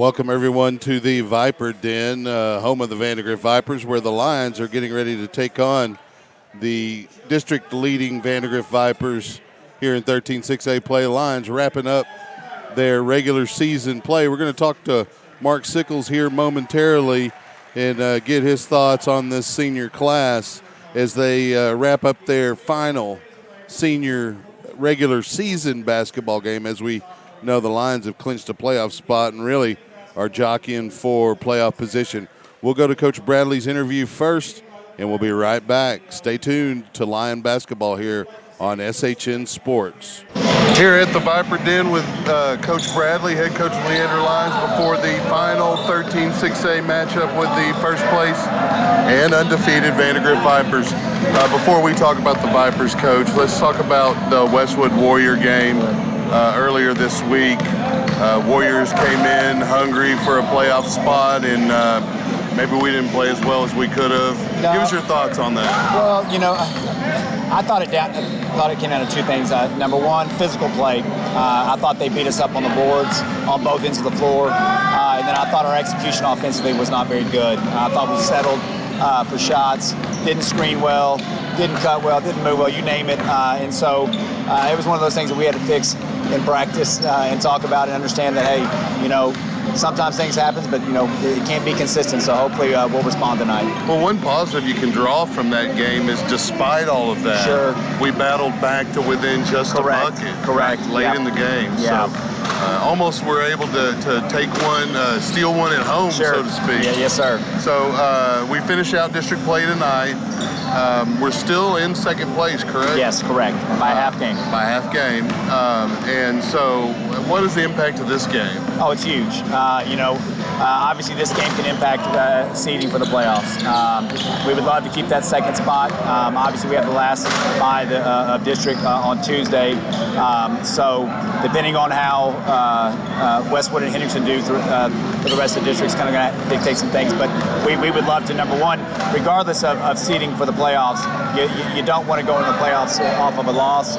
Welcome, everyone, to the Viper Den, home of the Vandegrift Vipers, where the Lions are getting ready to take on the district-leading Vandegrift Vipers here in 13-6A play. Lions wrapping up their regular season play. We're going to talk to Mark Sickles here momentarily and get his thoughts on this senior class as they wrap up their final senior regular season basketball game. As we know, the Lions have clinched a playoff spot and really are jockeying for playoff position. We'll go to Coach Bradley's interview first, and we'll be right back. Stay tuned to Lion basketball here on SHN Sports. Here at the Viper Den with Coach Bradley, head coach of Leander Lions, before the final 13-6A matchup with the first place and undefeated Vandegrift Vipers. Before we talk about the Vipers, Coach, let's talk about the Westwood Warrior game earlier this week. Warriors came in hungry for a playoff spot, and maybe we didn't play as well as we could have. No. Give us your thoughts on that. Well, you know, I thought it came down to two things. Number one, physical play. I thought they beat us up on the boards on both ends of the floor. And then I thought our execution offensively was not very good. I thought we settled for shots, didn't screen well, didn't cut well, didn't move well, you name it. And so it was one of those things that we had to fix in practice and talk about and understand that, hey, you know, sometimes things happen, but, you know, it can't be consistent, so hopefully we'll respond tonight. Well, one positive you can draw from that game is despite all of that, Sure, we battled back to within just Correct. a bucket. Correct. Late Yeah. in the game. Yeah. So almost were able to take one, steal one at home, Sure. so to speak. Yeah, yes, sir. So we finish out district play tonight. We're still in second place, correct? Yes, correct. By half game. By half game. And so what is the impact of this game? Oh, it's huge. You know, obviously this game can impact seeding for the playoffs. We would love to keep that second spot. Obviously we have the last bye of district on Tuesday. So depending on how Westwood and Henderson do for the rest of the district, it's kind of going to dictate some things. But we would love to, number one, regardless of seeding for the playoffs, you don't want to go into the playoffs off of a loss.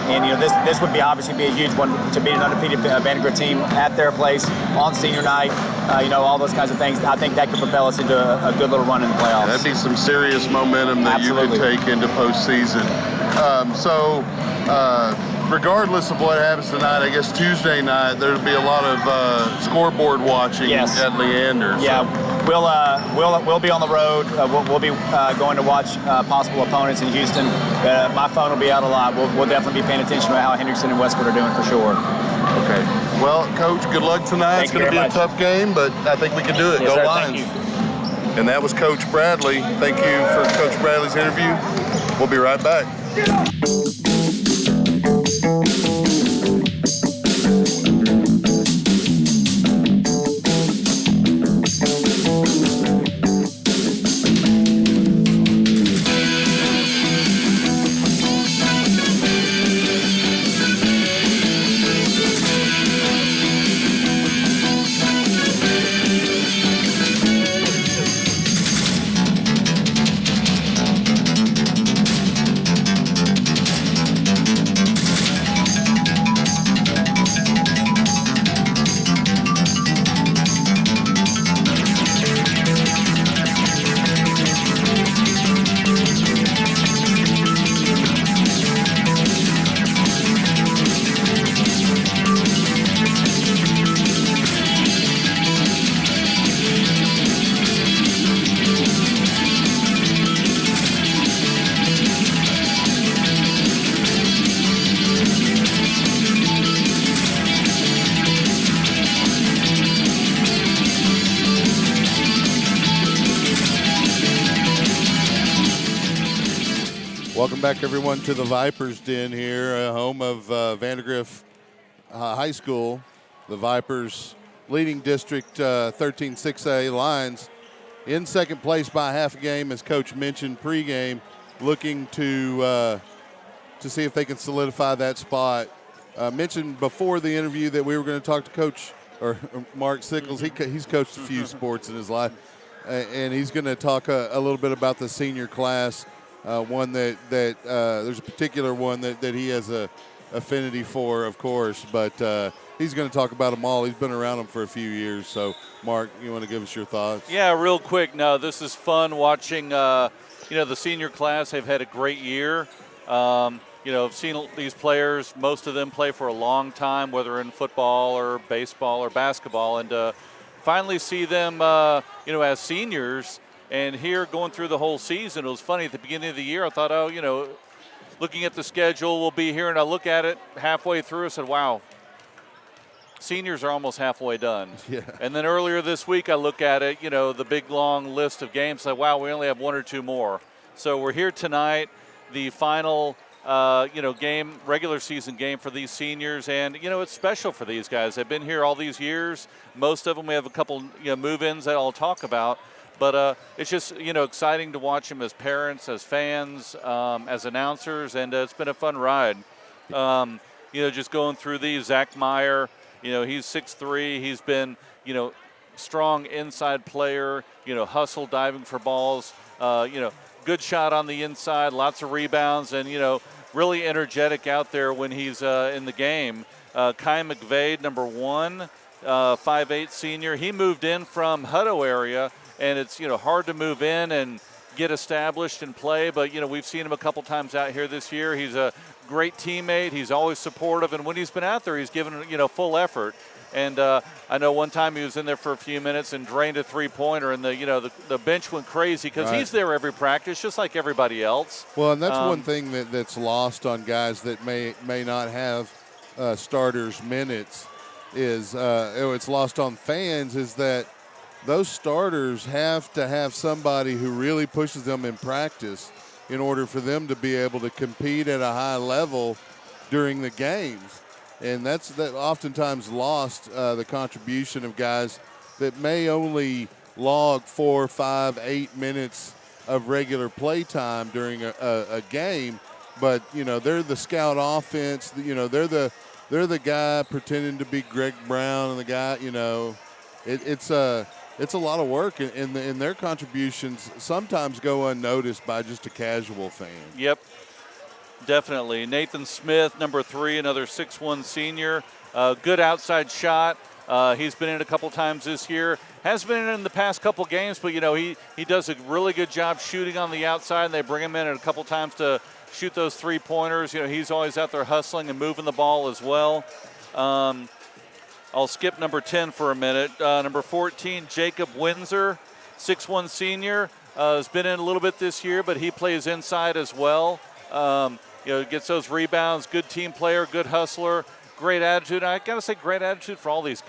And, you know, this would obviously be a huge one to beat an undefeated Vandegrift team at their place on senior night. You know, all those kinds of things. I think that could propel us into a good little run in the playoffs. That'd be some serious momentum that Absolutely. you could take into postseason. Regardless of what happens tonight, I guess Tuesday night there'll be a lot of scoreboard watching Yes. at Leander. Yeah, we'll be on the road. We'll be going to watch possible opponents in Houston. My phone will be out a lot. We'll definitely be paying attention to how Henderson and Westwood are doing for sure. Okay. Well, Coach, good luck tonight. It's going to be a tough game, but I think we can do it. Yes, Go sir. Lions. Thank you. And that was Coach Bradley. Thank you for Coach Bradley's interview. We'll be right back. Welcome back, everyone, to the Vipers Den here, home of Vandegrift High School. The Vipers leading district 13-6A Lions in second place by half a game, as Coach mentioned pregame, looking to see if they can solidify that spot. Mentioned before the interview that we were going to talk to Coach or Mark Sickles. He's coached a few sports in his life, and he's going to talk a little bit about the senior class. One that there's a particular one that he has a affinity for, of course, but he's going to talk about them all. He's been around them for a few years. So, Mark, you want to give us your thoughts? Yeah, real quick. No, this is fun watching. The senior class. They've had a great year. I've seen these players. Most of them play for a long time, whether in football or baseball or basketball, and finally see them, as seniors. And here, going through the whole season, it was funny. At the beginning of the year, I thought, looking at the schedule, we'll be here, and I look at it halfway through. I said, wow. Seniors are almost halfway done. Yeah. And then earlier this week, I look at it, the big long list of games. Like, wow, we only have one or two more. So we're here tonight, the final, regular season game for these seniors. And, it's special for these guys. They've been here all these years. Most of them, we have a couple, move-ins that I'll talk about. But it's just, exciting to watch them as parents, as fans, as announcers. And it's been a fun ride. Just going through these, Zach Meyer, he's 6'3". He's been, strong inside player, hustle, diving for balls, good shot on the inside, lots of rebounds, and, really energetic out there when he's in the game. Kai McVade, number 1, 5'8" senior. He moved in from Hutto area, and it's, hard to move in and get established and play, but, we've seen him a couple times out here this year. He's a great teammate. He's always supportive, and when he's been out there, he's given, full effort. And I know one time he was in there for a few minutes and drained a three-pointer, and the bench went crazy because he's there every practice, just like everybody else. Well, and that's one thing that's lost on guys that may not have starters minutes is it's lost on fans is that those starters have to have somebody who really pushes them in practice in order for them to be able to compete at a high level during the games. And that oftentimes lost the contribution of guys that may only log 4, 5, 8 minutes of regular play time during a game, but they're the scout offense. They're the guy pretending to be Greg Brown, and the guy it's a lot of work, and their contributions sometimes go unnoticed by just a casual fan. Yep. Definitely. Nathan Smith, number 3, another 6'1" senior. Good outside shot. He's been in a couple times this year. Has been in the past couple games, but, he does a really good job shooting on the outside, and they bring him in a couple times to shoot those three-pointers. He's always out there hustling and moving the ball as well. I'll skip number 10 for a minute. Number 14, Jacob Windsor, 6'1" senior. Has been in a little bit this year, but he plays inside as well. Gets those rebounds, good team player, good hustler, great attitude. I got to say great attitude for all these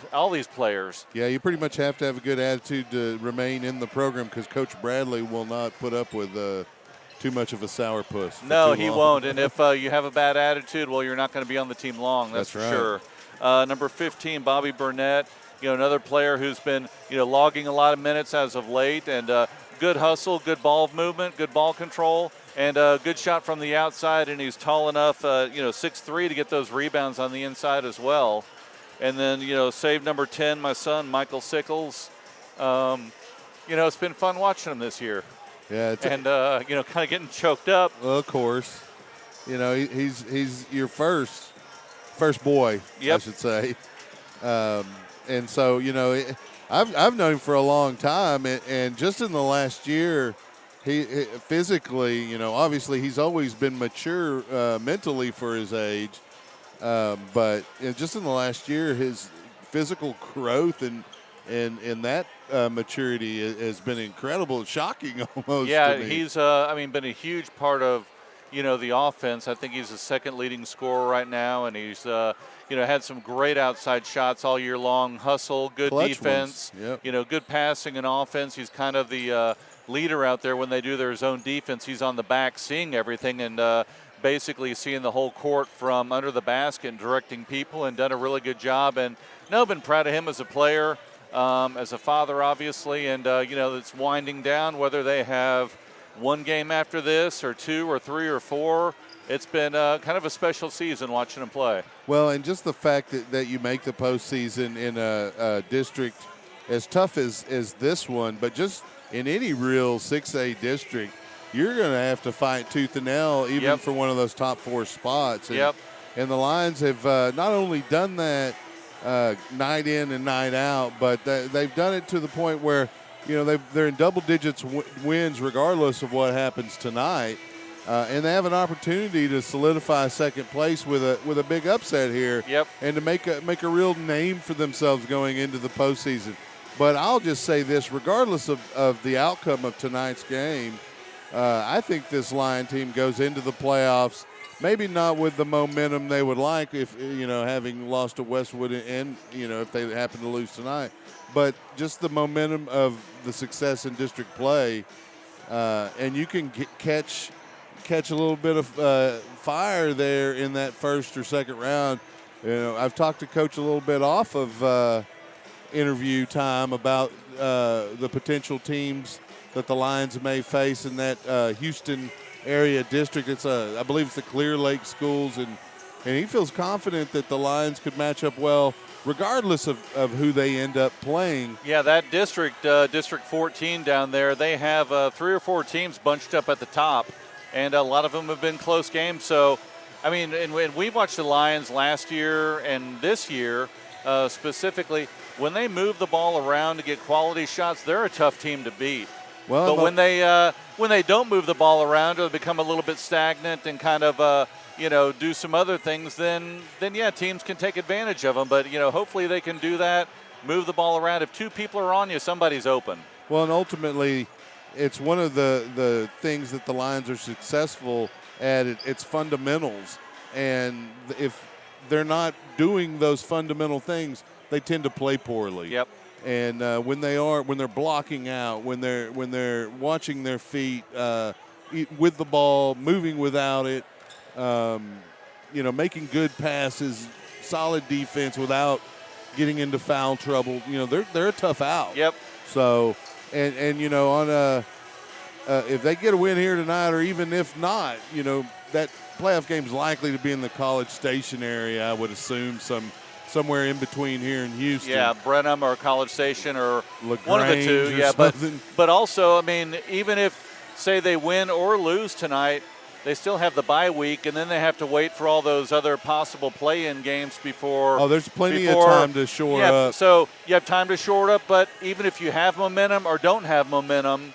players. Yeah, you pretty much have to have a good attitude to remain in the program because Coach Bradley will not put up with too much of a sourpuss. No, he won't. And if you have a bad attitude, well, you're not going to be on the team long, that's for right. sure. Number 15, Bobby Burnett, another player who's been, logging a lot of minutes as of late, and good hustle, good ball movement, good ball control. And a good shot from the outside, and he's tall enough, 6'3", to get those rebounds on the inside as well. And then, save number 10, my son, Michael Sickles. It's been fun watching him this year. Yeah. Kind of getting choked up. Well, of course. He's your first boy, yep. I should say. And so, I've known him for a long time, and just in the last year, he physically, obviously he's always been mature mentally for his age, but just in the last year, his physical growth and that maturity has been incredible, shocking almost. Yeah, to me. he's been a huge part of the offense. I think he's the second leading scorer right now, and he's had some great outside shots all year long. Hustle, good Clutch defense. Yep. Good passing and offense. He's kind of the leader out there when they do their zone defense. He's on the back seeing everything and basically seeing the whole court from under the basket and directing people, and done a really good job. And been proud of him as a player, as a father, obviously. And it's winding down, whether they have one game after this or 2 or 3 or 4. It's been kind of a special season watching him play. Well, and just the fact that you make the postseason in a district as tough as this one, but just in any real 6A district, you're going to have to fight tooth and nail even yep. for one of those top 4 spots. And the Lions have not only done that night in and night out. But they've done it to the point where, they're in double digits wins regardless of what happens tonight. And they have an opportunity to solidify second place with a big upset here. Yep. And to make a real name for themselves going into the postseason. But I'll just say this, regardless of the outcome of tonight's game, I think this Lion team goes into the playoffs, maybe not with the momentum they would like if, having lost to Westwood and, if they happen to lose tonight, but just the momentum of the success in district play. And you can catch a little bit of fire there in that first or second round. I've talked to Coach a little bit off of interview time about the potential teams that the Lions may face in that Houston area district. I believe it's the Clear Lake schools, and he feels confident that the Lions could match up well regardless of who they end up playing. Yeah, that district, District 14 down there, they have 3 or 4 teams bunched up at the top, and a lot of them have been close games. So, I mean, and we watched the Lions last year and this year specifically. When they move the ball around to get quality shots, they're a tough team to beat. Well, but when they don't move the ball around or become a little bit stagnant and kind of do some other things, then yeah, teams can take advantage of them. But hopefully they can do that, move the ball around. If 2 people are on you, somebody's open. Well, and ultimately, it's one of the things that the Lions are successful at. It's fundamentals, and if they're not doing those fundamental things, they tend to play poorly. Yep. And when they're blocking out, when they're watching their feet with the ball, moving without it, making good passes, solid defense without getting into foul trouble. They're a tough out. Yep. So and on if they get a win here tonight, or even if not, that playoff game is likely to be in the College Station area. I would assume somewhere in between here in Houston. Yeah, Brenham or College Station or LaGrange one of the two. Yeah, something. but also, I mean, even if, say, they win or lose tonight, they still have the bye week, and then they have to wait for all those other possible play-in games before. Oh, there's plenty of time to shore up. So you have time to shore up, but even if you have momentum or don't have momentum,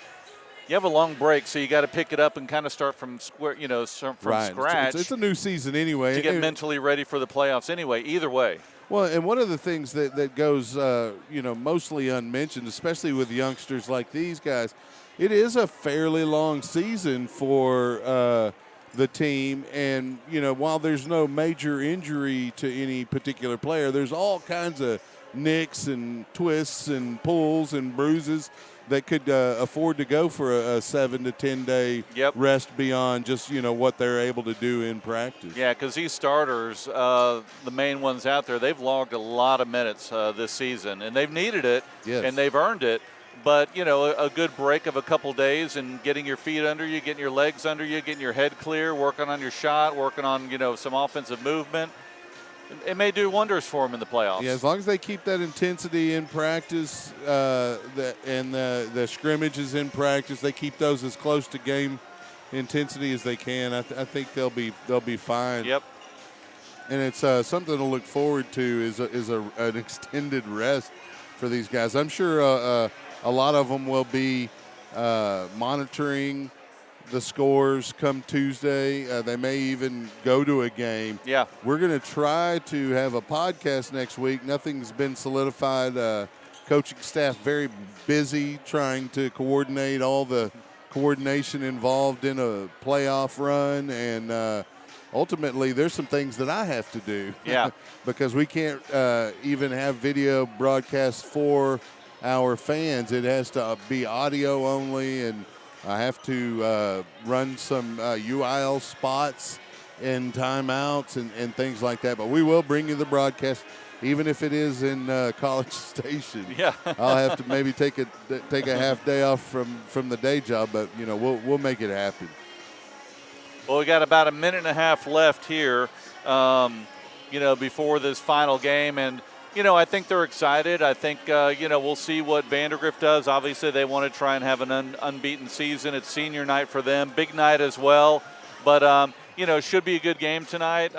you have a long break, so you got to pick it up and kind of start from scratch. It's a new season anyway. To get mentally ready for the playoffs anyway, either way. Well, and one of the things that goes, mostly unmentioned, especially with youngsters like these guys, it is a fairly long season for the team. And, while there's no major injury to any particular player, there's all kinds of nicks and twists and pulls and bruises that could afford to go for a 7 to 10 day rest beyond just what they're able to do in practice. Yeah, because these starters, the main ones out there, they've logged a lot of minutes this season, and they've needed it, and they've earned it. But a good break of a couple days and getting your feet under you, getting your legs under you, getting your head clear, working on your shot, working on some offensive movement. It may do wonders for them in the playoffs. Yeah, as long as they keep that intensity in practice and the scrimmages in practice, they keep those as close to game intensity as they can. I think they'll be fine. Yep. And it's something to look forward to is an extended rest for these guys. I'm sure a lot of them will be monitoring the scores come Tuesday. They may even go to a game. Yeah. We're going to try to have a podcast next week. Nothing's been solidified. Coaching staff very busy trying to coordinate all the coordination involved in a playoff run. And ultimately, there's some things that I have to do. Yeah. Because we can't even have video broadcasts for our fans. It has to be audio only, and I have to run some UIL spots and timeouts and things like that. But we will bring you the broadcast, even if it is in College Station. Yeah. I'll have to maybe take a half day off from the day job, but we'll make it happen. Well, we got about a minute and a half left here, before this final game, and I think they're excited. I think, we'll see what Vandegrift does. Obviously, they want to try and have an unbeaten season. It's senior night for them, big night as well. But, should be a good game tonight.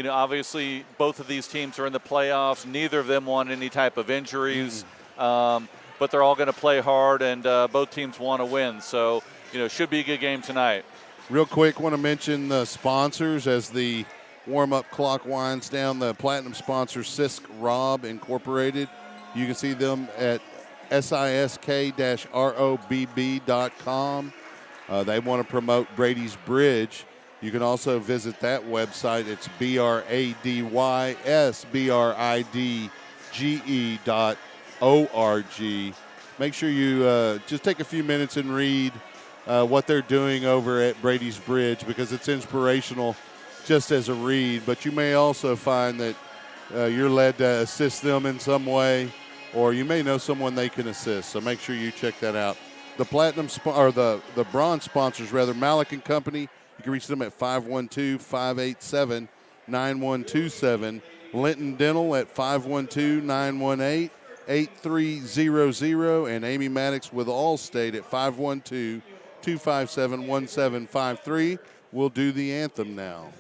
Obviously both of these teams are in the playoffs. Neither of them want any type of injuries, but they're all going to play hard, and both teams want to win. So, should be a good game tonight. Real quick, want to mention the sponsors as the warm-up clock winds down. The platinum sponsor, Sisk Rob Incorporated. You can see them at sisk-robb.com. They want to promote Brady's Bridge. You can also visit that website. It's BRADYSBRIDGE.org. Make sure you just take a few minutes and read what they're doing over at Brady's Bridge, because it's inspirational just as a read. But you may also find that you're led to assist them in some way, or you may know someone they can assist. So make sure you check that out. The the bronze sponsors, Malik and Company. You can reach them at 512-587-9127. Linton Dental at 512-918-8300. And Amy Maddox with Allstate at 512-257-1753. We'll do the anthem now.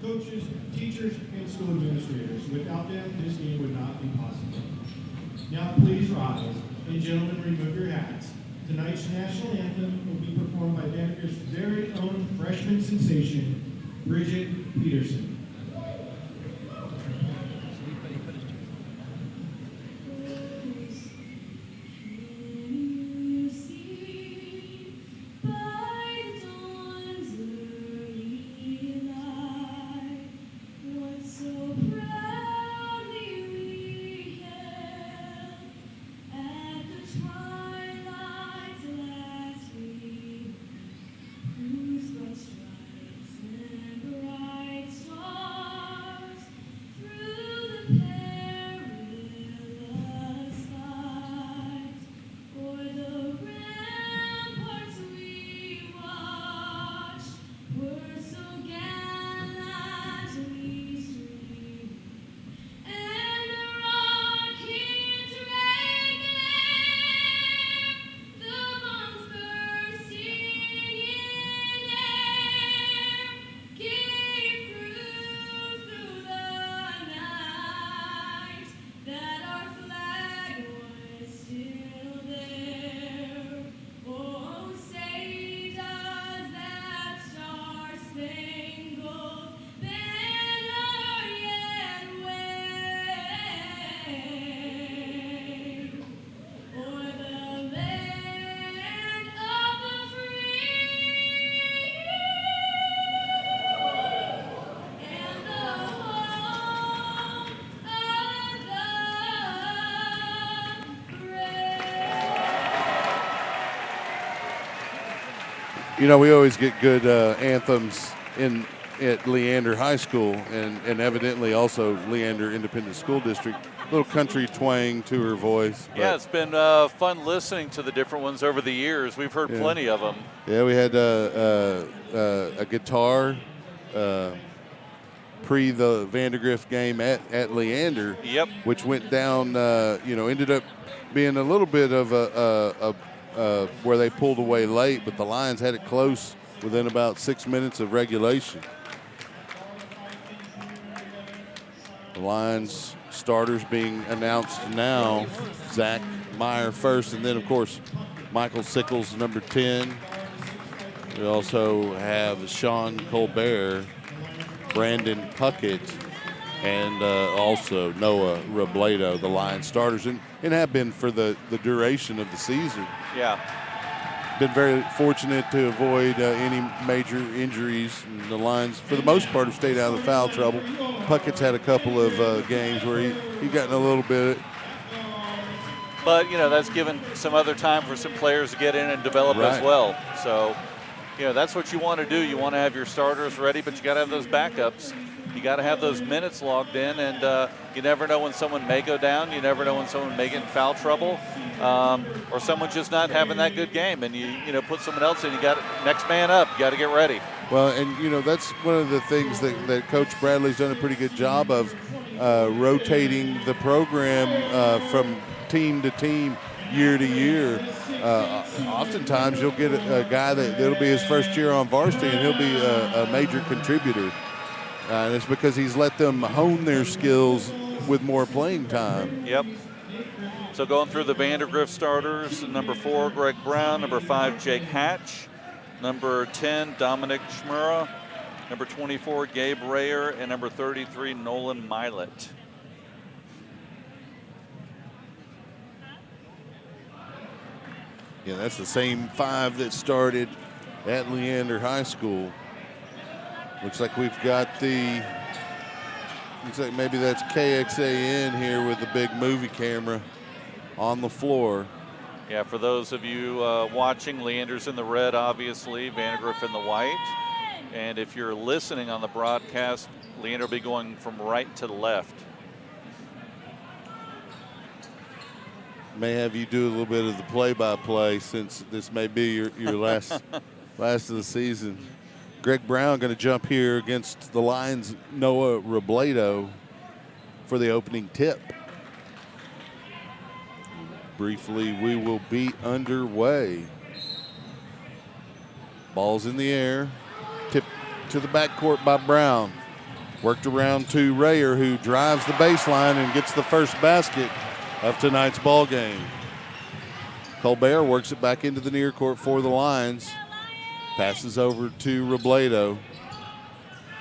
Coaches, teachers, and school administrators. Without them, this game would not be possible. Now please rise, and gentlemen, remove your hats. Tonight's national anthem will be performed by Vandegrift's very own freshman sensation, Bridget Peterson. We always get good anthems at Leander High School and evidently also Leander Independent School District. Little country twang to her voice. Yeah, it's been fun listening to the different ones over the years. We've heard plenty of them. Yeah, we had a guitar pre the Vandegrift game at Leander. Yep. Which went down, ended up being a little bit of a where they pulled away late, but the Lions had it close within about 6 minutes of regulation. The Lions starters being announced now. Zach Meyer first, and then, of course, Michael Sickles, number 10. We also have Sean Colbert, Brandon Puckett, and also Noah Robledo, the Lions starters, and have been for the duration of the season. Yeah. Been very fortunate to avoid any major injuries. And the Lions, for the most part, have stayed out of foul trouble. Puckett's had a couple of games where he gotten a little bit. But, that's given some other time for some players to get in and develop as well. So, that's what you want to do. You want to have your starters ready, but you got to have those backups. You got to have those minutes logged in, and you never know when someone may go down. You never know when someone may get in foul trouble, or someone just not having that good game, and you put someone else in. You got next man up. You got to get ready. Well, and you know that's one of the things that Coach Bradley's done a pretty good job of rotating the program from team to team, year to year. Oftentimes, you'll get a guy that'll be his first year on varsity, and he'll be a major contributor. And it's because he's let them hone their skills with more playing time. Yep. So going through the Vandegrift starters, number 4, Greg Brown, number 5, Jake Hatch, number 10, Dominic Schmura, number 24, Gabe Rayer, and number 33, Nolan Milet. Yeah, that's the same 5 that started at Leander High School. Looks like we've got looks like maybe that's KXAN here with the big movie camera on the floor. Yeah, for those of you watching, Leander's in the red, obviously, Vandegrift in the white. And if you're listening on the broadcast, Leander will be going from right to left. May have you do a little bit of the play-by-play since this may be your last of the season. Greg Brown going to jump here against the Lions' Noah Robledo for the opening tip. Briefly, we will be underway. Ball's in the air. Tip to the backcourt by Brown. Worked around to Rayer, who drives the baseline and gets the first basket of tonight's ball game. Colbert works it back into the near court for the Lions. Passes over to Robledo.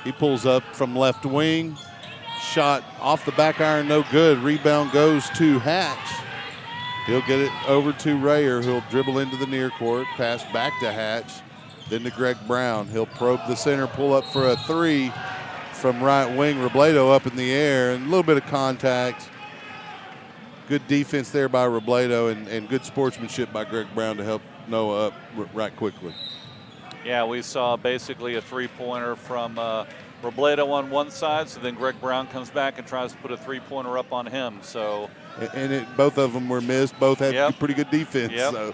He pulls up from left wing. Shot off the back iron, no good. Rebound goes to Hatch. He'll get it over to Rayer, who'll dribble into the near court, pass back to Hatch, then to Greg Brown. He'll probe the center, pull up for a 3 from right wing. Robledo up in the air, and a little bit of contact. Good defense there by Robledo, and good sportsmanship by Greg Brown to help Noah up right quickly. Yeah, we saw basically a 3-pointer from Robledo on one side, so then Greg Brown comes back and tries to put a 3-pointer up on him. So, and both of them were missed. Both had pretty good defense. So,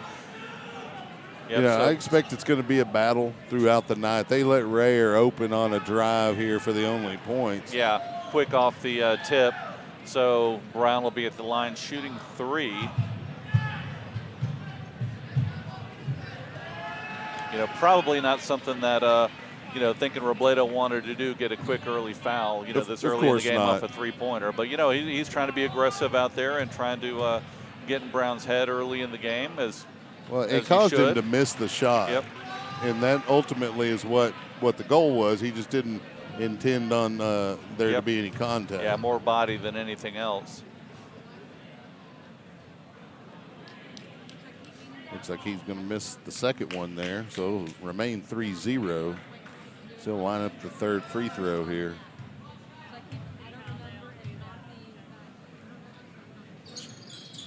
I expect it's going to be a battle throughout the night. They let Rayer open on a drive here for the only points. Yeah, quick off the tip. So Brown will be at the line shooting 3. Probably not something that, thinking Robledo wanted to do, get a quick early foul, this early in the game off a 3-pointer. But, he's trying to be aggressive out there and trying to get in Brown's head early in the game as it caused him to miss the shot. Yep. And that ultimately is what the goal was. He just didn't intend on there to be any contact. Yeah, more body than anything else. Looks like he's going to miss the second one there, so it'll remain 3-0. Still line up the third free throw here.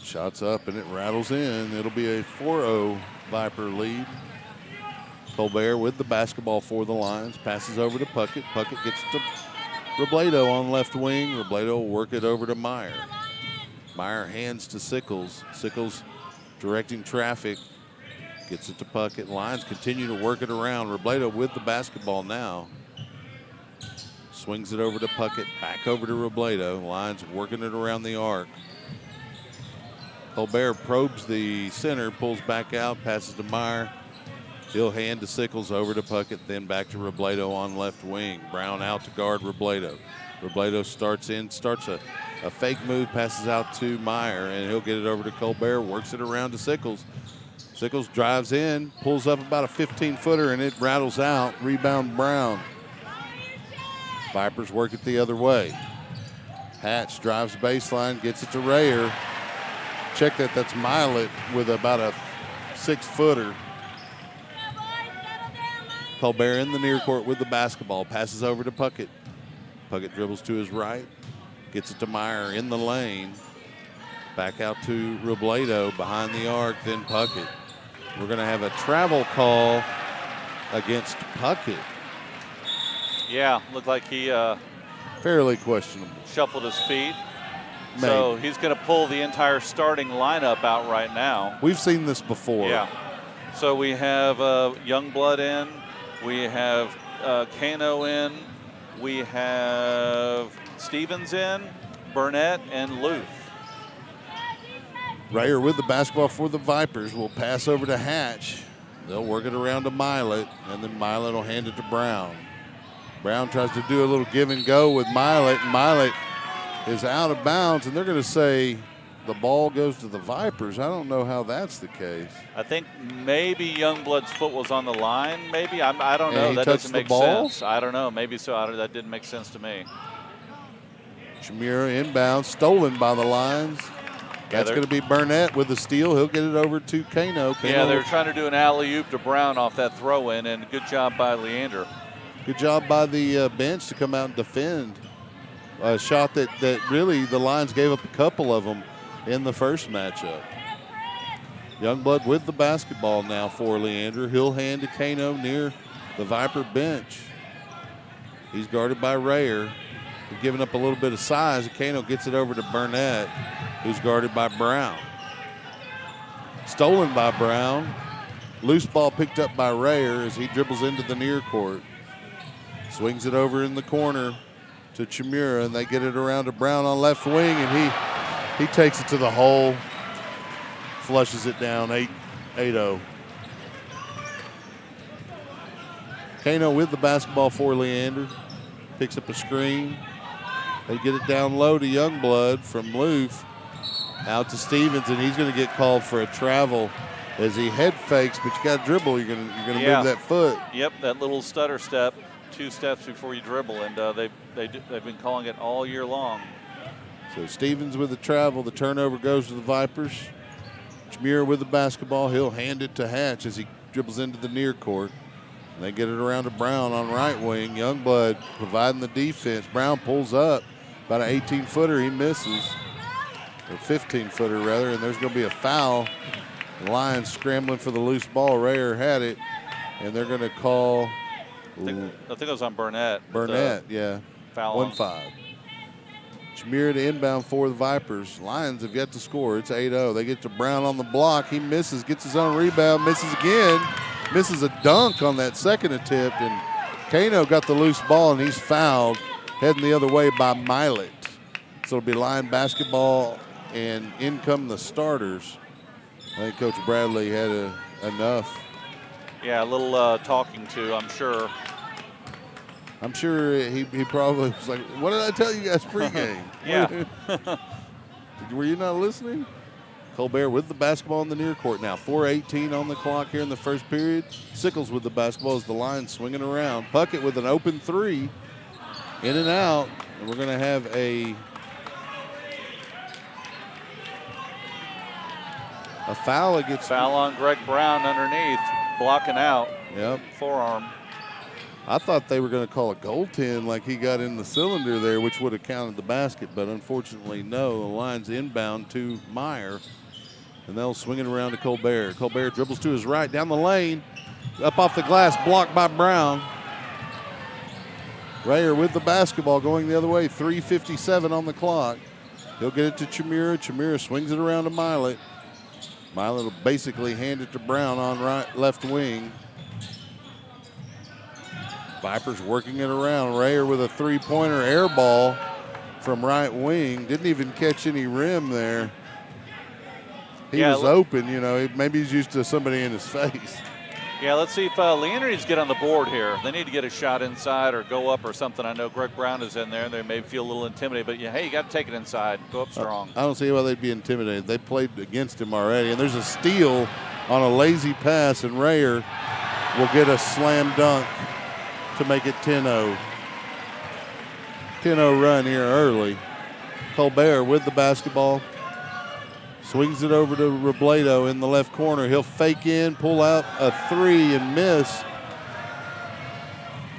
Shots up, and it rattles in. It'll be a 4-0 Viper lead. Colbert with the basketball for the Lions. Passes over to Puckett. Puckett gets to Robledo on left wing. Robledo will work it over to Meyer. Meyer hands to Sickles. Sickles directing traffic. Gets it to Puckett. Lions continue to work it around. Robledo with the basketball now. Swings it over to Puckett. Back over to Robledo. Lions working it around the arc. Colbert probes the center, pulls back out, passes to Meyer. He'll hand to Sickles, over to Puckett, then back to Robledo on left wing. Brown out to guard Robledo. Robledo starts a fake move, passes out to Meyer, and he'll get it over to Colbert, works it around to Sickles. Sickles drives in, pulls up about a 15-footer, and it rattles out. Rebound Brown. Vipers work it the other way. Hatch drives baseline, gets it to Rayer. Check that, that's Milet with about a 6-footer. Colbert in the near court with the basketball. Passes over to Puckett. Puckett dribbles to his right. Gets it to Meyer in the lane. Back out to Robledo behind the arc, then Puckett. We're going to have a travel call against Puckett. Yeah, looked like he fairly questionable. Shuffled his feet. Maybe. So he's going to pull the entire starting lineup out right now. We've seen this before. Yeah. So we have Youngblood in, We have Kano in. We have Stevens in, Burnett, and Luth. Rayer with the basketball for the Vipers will pass over to Hatch. They'll work it around to Milet, and then Milet will hand it to Brown. Brown tries to do a little give and go with Milet, and Milet is out of bounds, and they're going to say the ball goes to the Vipers. I don't know how that's the case. I think maybe Youngblood's foot was on the line, maybe. I don't know. And he that touched doesn't the make ball? sense. I don't know. Maybe so. That didn't make sense to me. Chimera inbound, stolen by the Lions. That's going to be Burnett with the steal. He'll get it over to Kano. Yeah, they were trying to do an alley-oop to Brown off that throw-in, and good job by Leander. Good job by the bench to come out and defend. A shot that really the Lions gave up a couple of them in the first matchup. Youngblood with the basketball now for Leander. He'll hand to Kano near the Viper bench. He's guarded by Rayer. They're giving up a little bit of size. Kano gets it over to Burnett, who's guarded by Brown. Stolen by Brown. Loose ball picked up by Rayer as he dribbles into the near court. Swings it over in the corner to Chimera, and they get it around to Brown on left wing, and he takes it to the hole, flushes it down, 8-0. Kano with the basketball for Leander. Picks up a screen. They get it down low to Youngblood from Luth. Out to Stevens, and he's going to get called for a travel as he head fakes, but you got to dribble. You're going to move that foot. Yep, that little stutter step, 2 steps before you dribble, and they've been calling it all year long. So Stevens with the travel. The turnover goes to the Vipers. Chimera with the basketball. He'll hand it to Hatch as he dribbles into the near court. And they get it around to Brown on right wing. Youngblood providing the defense. Brown pulls up. About an 18-footer. He misses. Or 15-footer, rather. And there's going to be a foul. The Lions scrambling for the loose ball. Rayer had it. And they're going to call. I think it was on Burnett. Burnett, yeah. Foul. 1-5. Chimera to inbound for the Vipers. Lions have yet to score. It's 8-0. They get to Brown on the block. He misses, gets his own rebound, misses again. Misses a dunk on that second attempt. And Kano got the loose ball, and he's fouled, heading the other way by Milet. So it'll be Lion basketball, and in come the starters. I think Coach Bradley had enough. Yeah, a little talking to, I'm sure. I'm sure he probably was like, what did I tell you guys pregame? Yeah. Were you not listening? Colbert with the basketball in the near court now. 4:18 on the clock here in the first period. Sickles with the basketball as the line swinging around. Puckett with an open three. In and out. And we're going to have a foul against. Foul on Greg Brown underneath, blocking out. Yep. Forearm. I thought they were going to call a goaltend like he got in the cylinder there, which would have counted the basket, but unfortunately, no. The line's inbound to Meyer, and they'll swing it around to Colbert. Colbert dribbles to his right, down the lane, up off the glass, blocked by Brown. Rayer with the basketball going the other way, 3:57 on the clock. He'll get it to Chimera. Chimera swings it around to Milet. Milet will basically hand it to Brown on left wing. Vipers working it around. Rayer with a three-pointer air ball from right wing. Didn't even catch any rim there. He was open, you know. Maybe he's used to somebody in his face. Yeah, let's see if Leander needs to get on the board here. They need to get a shot inside or go up or something. I know Greg Brown is in there, and they may feel a little intimidated. But, hey, you got to take it inside. Go up strong. I don't see why they'd be intimidated. They played against him already. And there's a steal on a lazy pass, and Rayer will get a slam dunk to make it 10-0. 10-0 run here early. Colbert with the basketball. Swings it over to Robledo in the left corner. He'll fake in, pull out a three, and miss.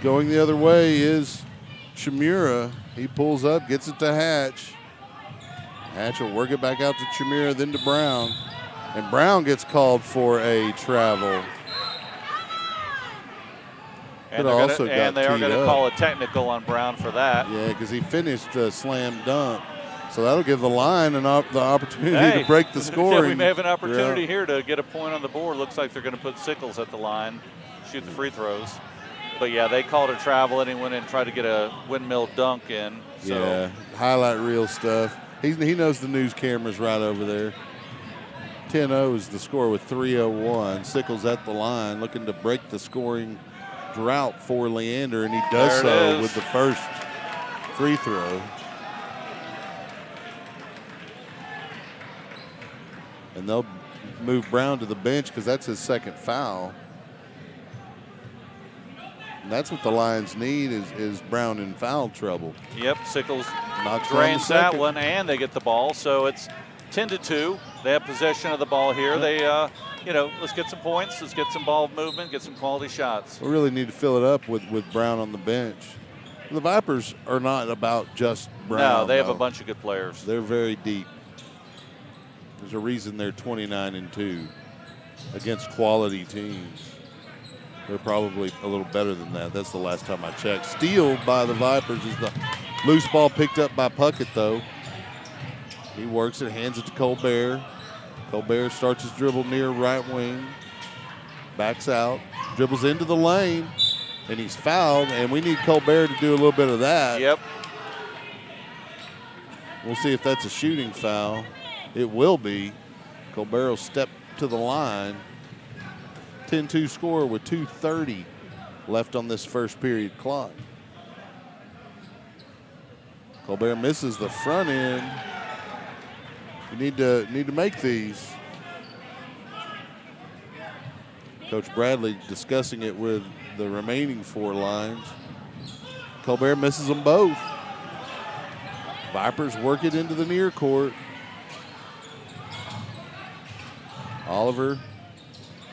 Going the other way is Chimera. He pulls up, gets it to Hatch. Hatch will work it back out to Chimera, then to Brown. And Brown gets called for a travel. And they are going to call a technical on Brown for that. Yeah, because he finished a slam dunk. So that'll give the line the opportunity to break the scoring. Yeah, we may have an opportunity here to get a point on the board. Looks like they're going to put Sickles at the line, shoot the free throws. But yeah, they called a travel, and he went in and tried to get a windmill dunk in. So. Yeah, highlight reel stuff. He knows the news camera's right over there. 10-0 is the score with 3:01. Sickles at the line looking to break the scoring drought for Leander, and he does so with the first free throw. And they'll move Brown to the bench because that's his second foul. And that's what the Lions need is Brown in foul trouble. Yep, Sickles Knocks drains that one, and they get the ball. So it's 10-2. They have possession of the ball here. They, let's get some points. Let's get some ball movement, get some quality shots. We really need to fill it up with Brown on the bench. The Vipers are not about just Brown. No, they have a bunch of good players. They're very deep. There's a reason they're 29-2 against quality teams. They're probably a little better than that. That's the last time I checked. Steal by the Vipers is the loose ball picked up by Puckett, though. He works it, hands it to Colbert. Colbert starts his dribble near right wing. Backs out, dribbles into the lane, and he's fouled, and we need Colbert to do a little bit of that. Yep. We'll see if that's a shooting foul. It will be. Colbert will step to the line. 10-2 score with 2:30 left on this first period clock. Colbert misses the front end. You need to make these. Coach Bradley discussing it with the remaining 4 lines. Colbert misses them both. Vipers work it into the near court. Oliver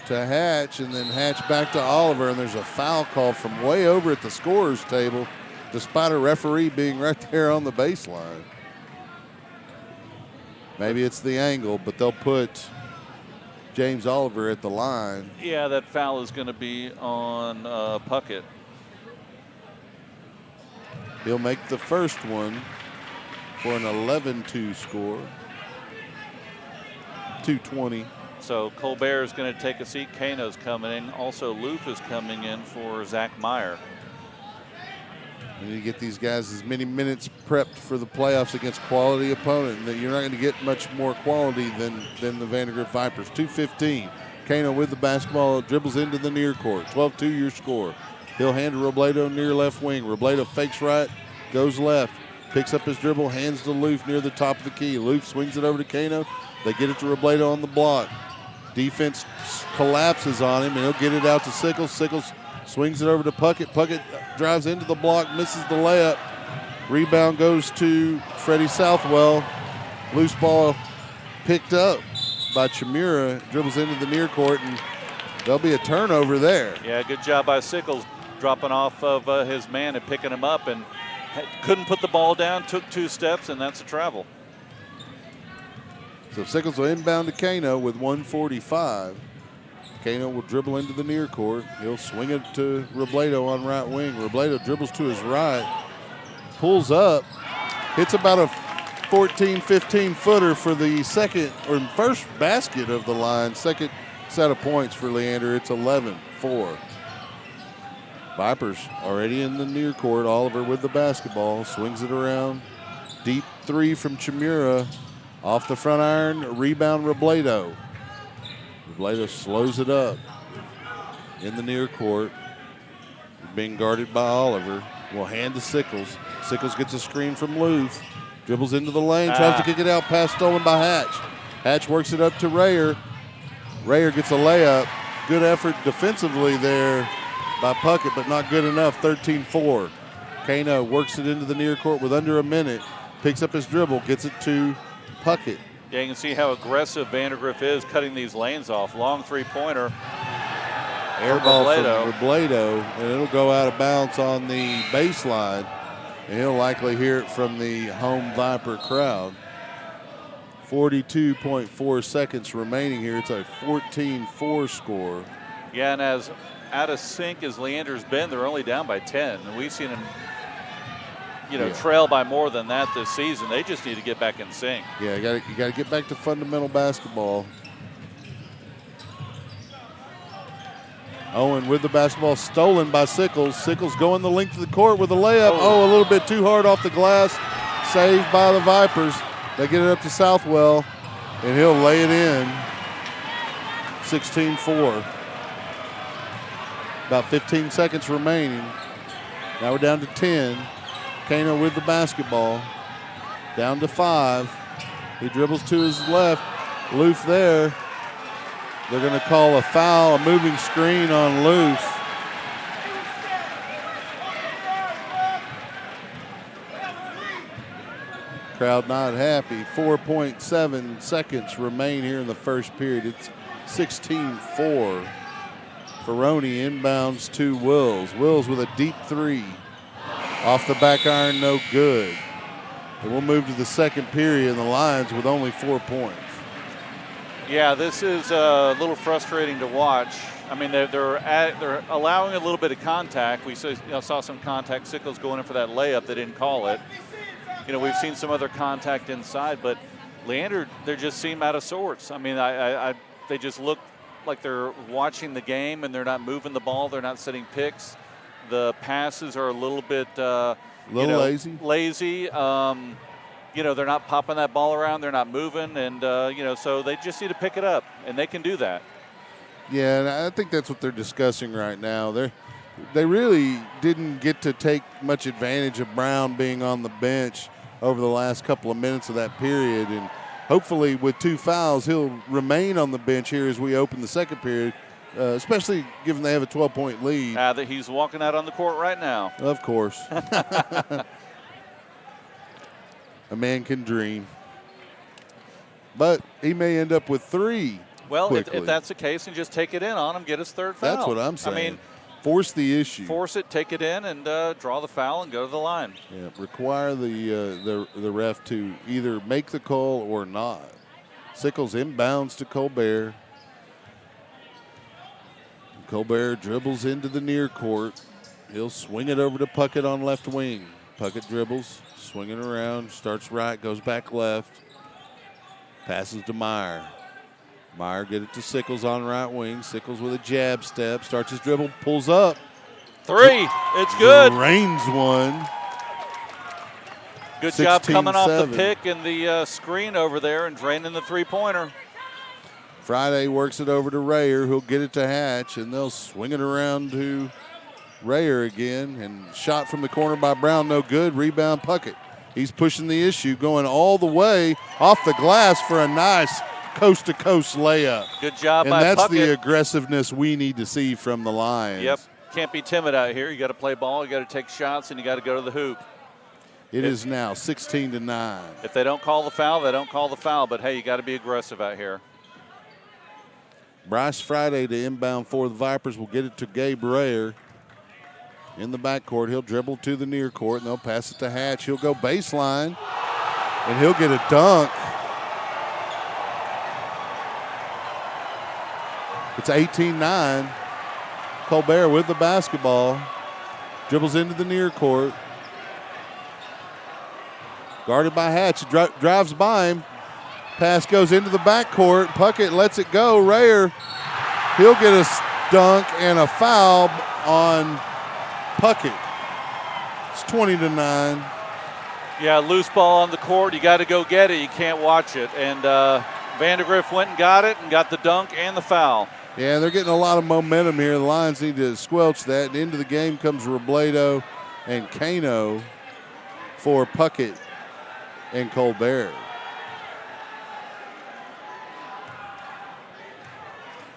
to Hatch, and then Hatch back to Oliver, and there's a foul call from way over at the scorer's table, despite a referee being right there on the baseline. Maybe it's the angle, but they'll put James Oliver at the line. Yeah, that foul is going to be on Puckett. He'll make the first one for an 11-2 score. 2:20. So Colbert is going to take a seat. Kano's coming in. Also, Loof is coming in for Zach Meyer. You need to get these guys as many minutes prepped for the playoffs against quality opponent. That you're not going to get much more quality than the Vandegrift Vipers. 2:15. Kano with the basketball, dribbles into the near court. 12-2 your score. He'll hand to Robledo near left wing. Robledo fakes right, goes left, picks up his dribble, hands to Loof near the top of the key. Loof swings it over to Kano. They get it to Robledo on the block. Defense collapses on him, and he'll get it out to Sickles. Sickles swings it over to Puckett. Puckett drives into the block, misses the layup. Rebound goes to Freddie Southwell. Loose ball picked up by Chimura. Dribbles into the near court, and there'll be a turnover there. Yeah, good job by Sickles dropping off of his man and picking him up, and couldn't put the ball down, took 2 steps, and that's a travel. So Sickles will inbound to Kano with 1:45. Kano will dribble into the near court. He'll swing it to Robledo on right wing. Robledo dribbles to his right, pulls up, hits about a 14, 15-footer for the first basket of the line. Second set of points for Leander. It's 11-4. Vipers already in the near court. Oliver with the basketball, swings it around. Deep 3 from Chimura. Off the front iron, rebound Robledo. Robledo slows it up in the near court. Being guarded by Oliver. Will hand to Sickles. Sickles gets a screen from Loof. Dribbles into the lane, tries to kick it out, pass stolen by Hatch. Hatch works it up to Rayer. Rayer gets a layup. Good effort defensively there by Puckett, but not good enough, 13-4. Kano works it into the near court with under a minute. Picks up his dribble, gets it to Puckett. Yeah, you can see how aggressive Vandegrift is cutting these lanes off. Long 3-pointer. Air ball from Robledo, and it'll go out of bounds on the baseline. And he'll likely hear it from the home Viper crowd. 42.4 seconds remaining here. It's a 14-4 score. Yeah, and as out of sync as Leander's been, they're only down by 10. And we've seen him trail by more than that this season. They just need to get back in sync. Yeah, you got to get back to fundamental basketball. Owen with the basketball, stolen by Sickles. Sickles going the length of the court with a layup. Oh, a little bit too hard off the glass. Saved by the Vipers. They get it up to Southwell, and he'll lay it in. 16-4. About 15 seconds remaining. Now we're down to 10. Kano with the basketball. Down to 5. He dribbles to his left. Loof there. They're going to call a foul, a moving screen on Loof. Crowd not happy. 4.7 seconds remain here in the first period. It's 16-4. Ferroni inbounds to Wills. Wills with a deep three. Off the back iron, no good. And we'll move to the second period, and the Lions with only 4 points. Yeah, this is a little frustrating to watch. I mean, they're allowing a little bit of contact. We saw some contact. Sickles going in for that layup. They didn't call it. We've seen some other contact inside, but Leander, they just seem out of sorts. I mean, they just look like they're watching the game, and they're not moving the ball. They're not setting picks. The passes are a little bit lazy. They're not popping that ball around. They're not moving, and so they just need to pick it up, and they can do that. Yeah, and I think that's what they're discussing right now. They really didn't get to take much advantage of Brown being on the bench over the last couple of minutes of that period, and hopefully with 2 fouls, he'll remain on the bench here as we open the second period, especially given they have a 12-point lead. That he's walking out on the court right now. Of course. A man can dream. But he may end up with 3. Well, if that's the case, then just take it in on him, get his third foul. That's what I'm saying. I mean, force the issue. Force it, take it in, and draw the foul and go to the line. Yeah, require the ref to either make the call or not. Sickles inbounds to Colbert. Colbert dribbles into the near court. He'll swing it over to Puckett on left wing. Puckett dribbles, swinging around, starts right, goes back left. Passes to Meyer. Meyer get it to Sickles on right wing. Sickles with a jab step, starts his dribble, pulls up. 3, it's good. Rains one. Good job coming off the pick and the screen over there and draining the three-pointer. Friday works it over to Rayer, who'll get it to Hatch, and they'll swing it around to Rayer again. And shot from the corner by Brown, no good. Rebound Puckett. He's pushing the issue, going all the way off the glass for a nice coast-to-coast layup. Good job by Puckett. And that's the aggressiveness we need to see from the Lions. Yep. Can't be timid out here. You got to play ball, you got to take shots, and you got to go to the hoop. It is now 16-9. If they don't call the foul, they don't call the foul. But, hey, you got to be aggressive out here. Bryce Friday to inbound for the Vipers. Will get it to Gabe Rayer in the backcourt. He'll dribble to the near court, and they'll pass it to Hatch. He'll go baseline, and he'll get a dunk. It's 18-9. Colbert with the basketball. Dribbles into the near court. Guarded by Hatch. Drives by him. Pass goes into the backcourt. Puckett lets it go. Rayer, he'll get a dunk and a foul on Puckett. It's 20-9. Yeah, loose ball on the court. You got to go get it. You can't watch it. And Vandegrift went and got it and got the dunk and the foul. Yeah, they're getting a lot of momentum here. The Lions need to squelch that. And into the game comes Robledo and Kano for Puckett and Colbert.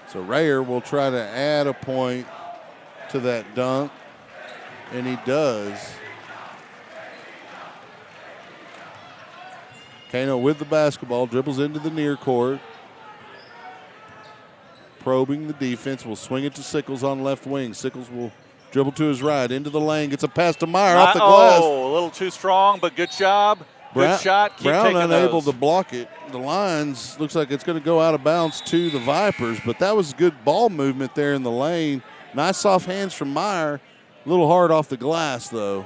So Rayer will try to add a point to that dunk, and he does. Kano with the basketball, dribbles into the near court. Probing the defense, will swing it to Sickles on left wing. Sickles will dribble to his right, into the lane, gets a pass to Meyer off the glass. Oh, a little too strong, but good job. Good shot. Keep Brown unable those. to block it. The Lions looks like it's going to go out of bounds to the Vipers, but that was good ball movement there in the lane. Nice soft hands from Meyer. A little hard off the glass, though.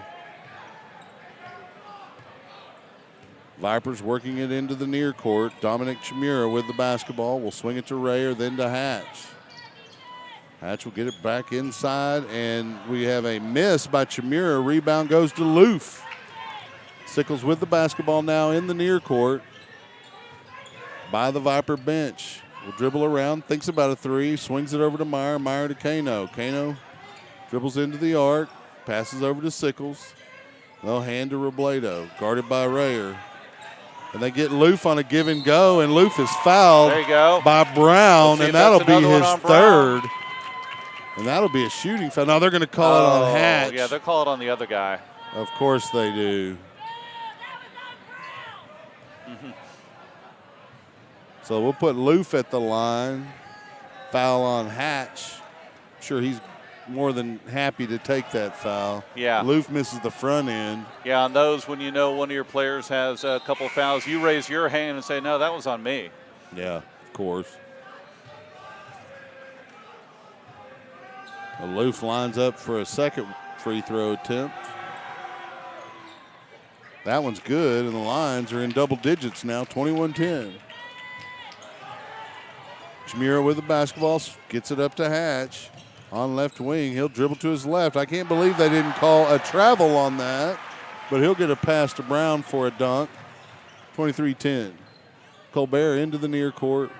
Vipers working it into the near court. Dominic Chimura with the basketball. Will swing it to Rayer, then to Hatch. Hatch will get it back inside, and we have a miss by Chimura. Rebound goes to Loof. Sickles with the basketball now in the near court by the Viper bench. Will dribble around, thinks about a three, swings it over to Meyer. Meyer to Kano. Kano dribbles into the arc, passes over to Sickles. They'll hand to Robledo, guarded by Rayer. And they get Loof on a give and go, and Loof is fouled There you go. by Brown, and that'll be another one his on Brown. third. And that'll be a shooting foul. No, they're going to call it on Hatch. Yeah, they'll call it on the other guy. Of course they do. So we'll put Loof at the line. Foul on Hatch. Sure, he's more than happy to take that foul. Yeah. Loof misses the front end. Yeah, on those, when you know one of your players has a couple fouls, you raise your hand and say, no, that was on me. Yeah, of course. Loof lines up for a second free throw attempt. That one's good, and the Lions are in double digits now, 21-10. Chimura with the basketball, gets it up to Hatch. On left wing, he'll dribble to his left. I can't believe they didn't call a travel on that, but he'll get a pass to Brown for a dunk. 23-10. Colbert into the near court.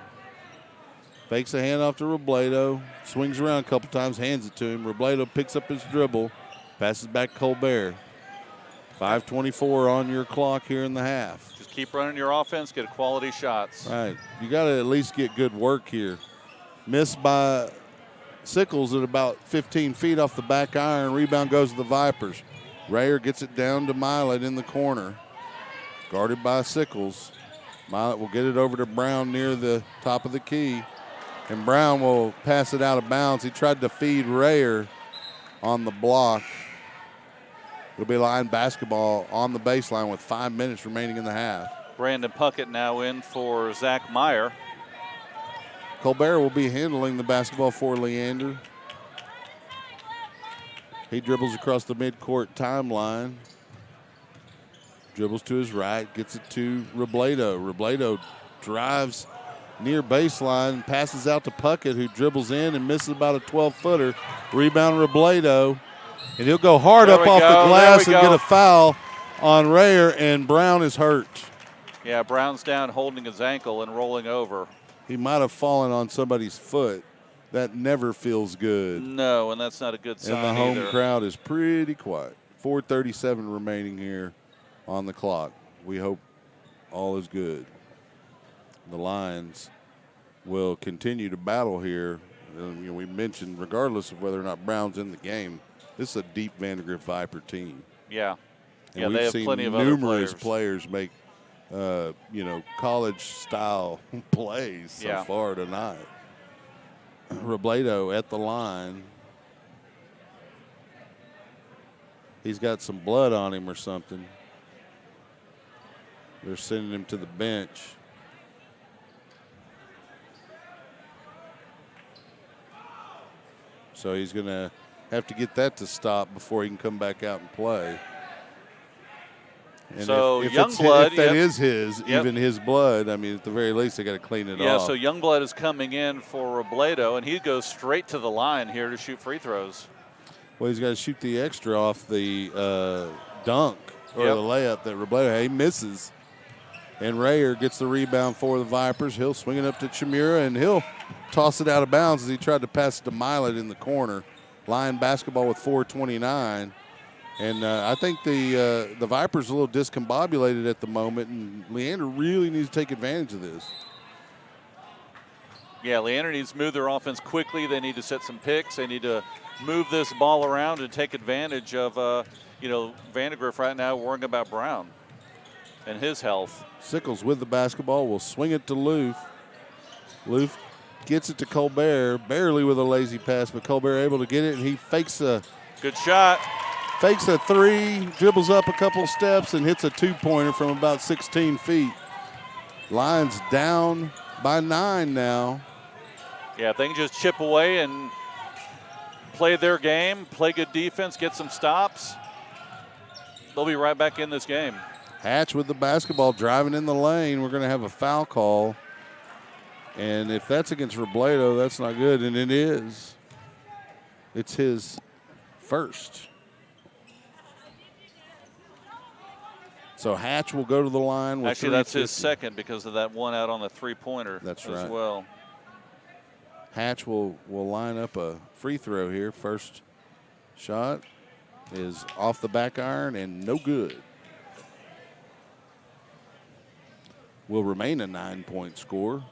Fakes a handoff to Robledo. Swings around a couple times, hands it to him. Robledo picks up his dribble, passes back Colbert. 5:24 on your clock here in the half. Just keep running your offense, get quality shots. All right, you got to at least get good work here. Missed by Sickles at about 15 feet off the back iron. Rebound goes to the Vipers. Rayer gets it down to Milet in the corner. Guarded by Sickles. Milet will get it over to Brown near the top of the key. And Brown will pass it out of bounds. He tried to feed Rayer on the block. It'll be line basketball on the baseline with 5 minutes remaining in the half. Brandon Puckett now in for Zach Meyer. Colbert will be handling the basketball for Leander. He dribbles across the midcourt timeline. Dribbles to his right, gets it to Robledo. Robledo drives near baseline, passes out to Puckett, who dribbles in and misses about a 12-footer. Rebound Robledo. And he'll go hard up off the glass and get a foul on Rayer, and Brown is hurt. Yeah, Brown's down holding his ankle and rolling over. He might have fallen on somebody's foot. That never feels good. No, and that's not a good sign and the home either. crowd is pretty quiet. 4:37 remaining here on the clock. We hope all is good. The Lions will continue to battle here. We mentioned, regardless of whether or not Brown's in the game, this is a deep Vandegrift Viper team. Yeah. And yeah, we've they have seen plenty of numerous other players. make, college-style plays so far tonight. Robledo at the line. He's got some blood on him or something. They're sending him to the bench. So he's going to have to get that to stop before he can come back out and play. And so if Youngblood, that is his, even his blood, I mean, at the very least, they got to clean it off. Yeah, so Youngblood is coming in for Robledo, and he goes straight to the line here to shoot free throws. Well, he's got to shoot the extra off the dunk or the layup that Robledo had. He misses. And Rayer gets the rebound for the Vipers. He'll swing it up to Chimura, and he'll toss it out of bounds as he tried to pass it to Milet in the corner. Lion basketball with 4:29. And I think the Vipers are a little discombobulated at the moment, and Leander really needs to take advantage of this. Yeah, Leander needs to move their offense quickly. They need to set some picks. They need to move this ball around and take advantage of, Vandegrift right now worrying about Brown and his health. Sickles with the basketball will swing it to Loof. Loof gets it to Colbert, barely with a lazy pass, but Colbert able to get it, and he fakes a good shot. Fakes a three, dribbles up a couple steps, and hits a two-pointer from about 16 feet. Lions down by 9 now. Yeah, if they can just chip away and play their game, play good defense, get some stops, they'll be right back in this game. Hatch with the basketball, driving in the lane. We're going to have a foul call. And if that's against Robledo, that's not good, and it is. It's his first. So Hatch will go to the line with Actually, that's his 3:50. second because of that one out on the three-pointer. That's as right. well. Hatch will line up a free throw here. First shot is off the back iron and no good. Will remain a 9-point score.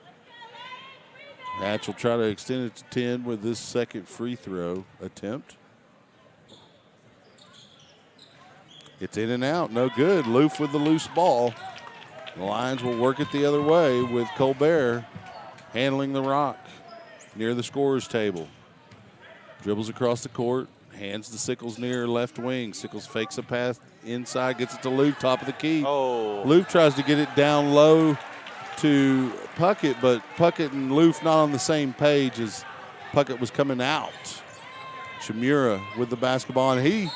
Hatch will try to extend it to 10 with this second free throw attempt. It's in and out, no good. Loof with the loose ball. The Lions will work it the other way with Colbert handling the rock near the scorer's table. Dribbles across the court, hands to Sickles near left wing. Sickles fakes a pass inside, gets it to Loof, top of the key. Oh. Loof tries to get it down low to Puckett, but Puckett and Loof not on the same page as Puckett was coming out. Chimura with the basketball, and he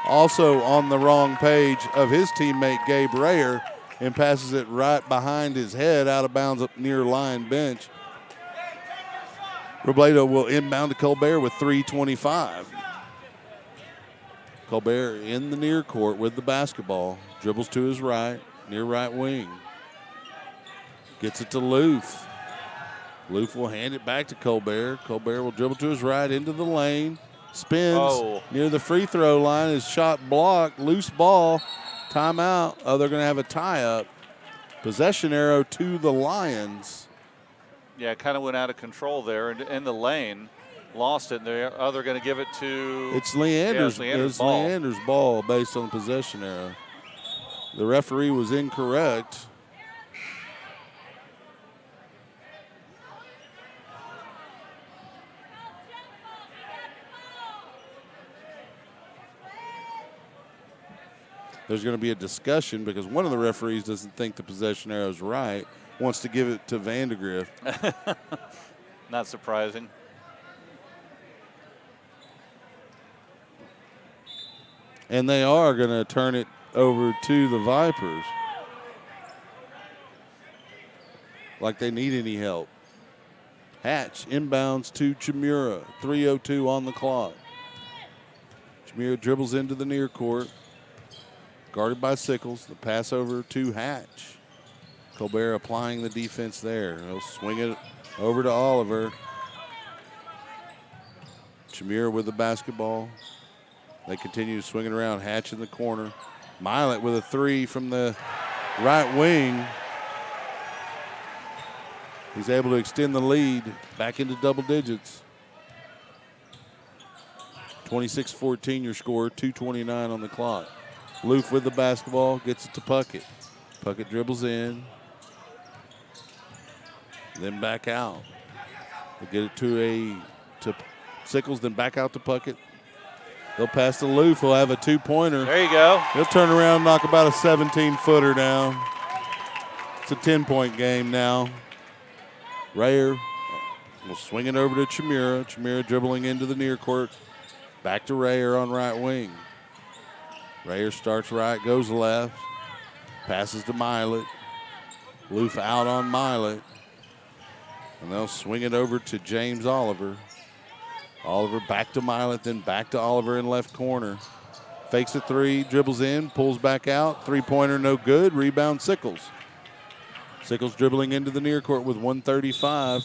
also on the wrong page of his teammate Gabe Rayer and passes it right behind his head out of bounds up near line bench. Robledo will inbound to Colbert with 3:25. Colbert in the near court with the basketball. Dribbles to his right, near right wing. Gets it to Loof. Loof will hand it back to Colbert. Colbert will dribble to his right into the lane. Spins near the free throw line. His shot blocked. Loose ball. Timeout. Oh, they're going to have a tie-up. Possession arrow to the Lions. Yeah, kind of went out of control there in the lane. Lost it. They're going to give it to... It's Leander's, ball. Leander's ball based on the possession arrow. The referee was incorrect. There's going to be a discussion because one of the referees doesn't think the possession arrow is right, wants to give it to Vandegrift. Not surprising. And they are going to turn it over to the Vipers. Like they need any help. Hatch inbounds to Chimura. 3:02 on the clock. Chimura dribbles into the near court. Guarded by Sickles. The pass over to Hatch. Colbert applying the defense there. He'll swing it over to Oliver. Chimura with the basketball. They continue to swing it around. Hatch in the corner. Milet with a three from the right wing. He's able to extend the lead back into double digits. 26-14 your score, 2:29 on the clock. Loof with the basketball, gets it to Puckett. Puckett dribbles in, then back out. They get it to Sickles, then back out to Puckett. They'll pass to Loof, who'll have a two-pointer. There you go. He'll turn around and knock about a 17-footer down. It's a 10-point game now. Rayer will swing it over to Chimura. Chimura dribbling into the near court. Back to Rayer on right wing. Rayer starts right, goes left. Passes to Milet. Loof out on Milet. And they'll swing it over to James Oliver. Oliver back to Milet, then back to Oliver in left corner. Fakes a three, dribbles in, pulls back out. Three-pointer no good. Rebound Sickles. Sickles dribbling into the near court with 1:35. And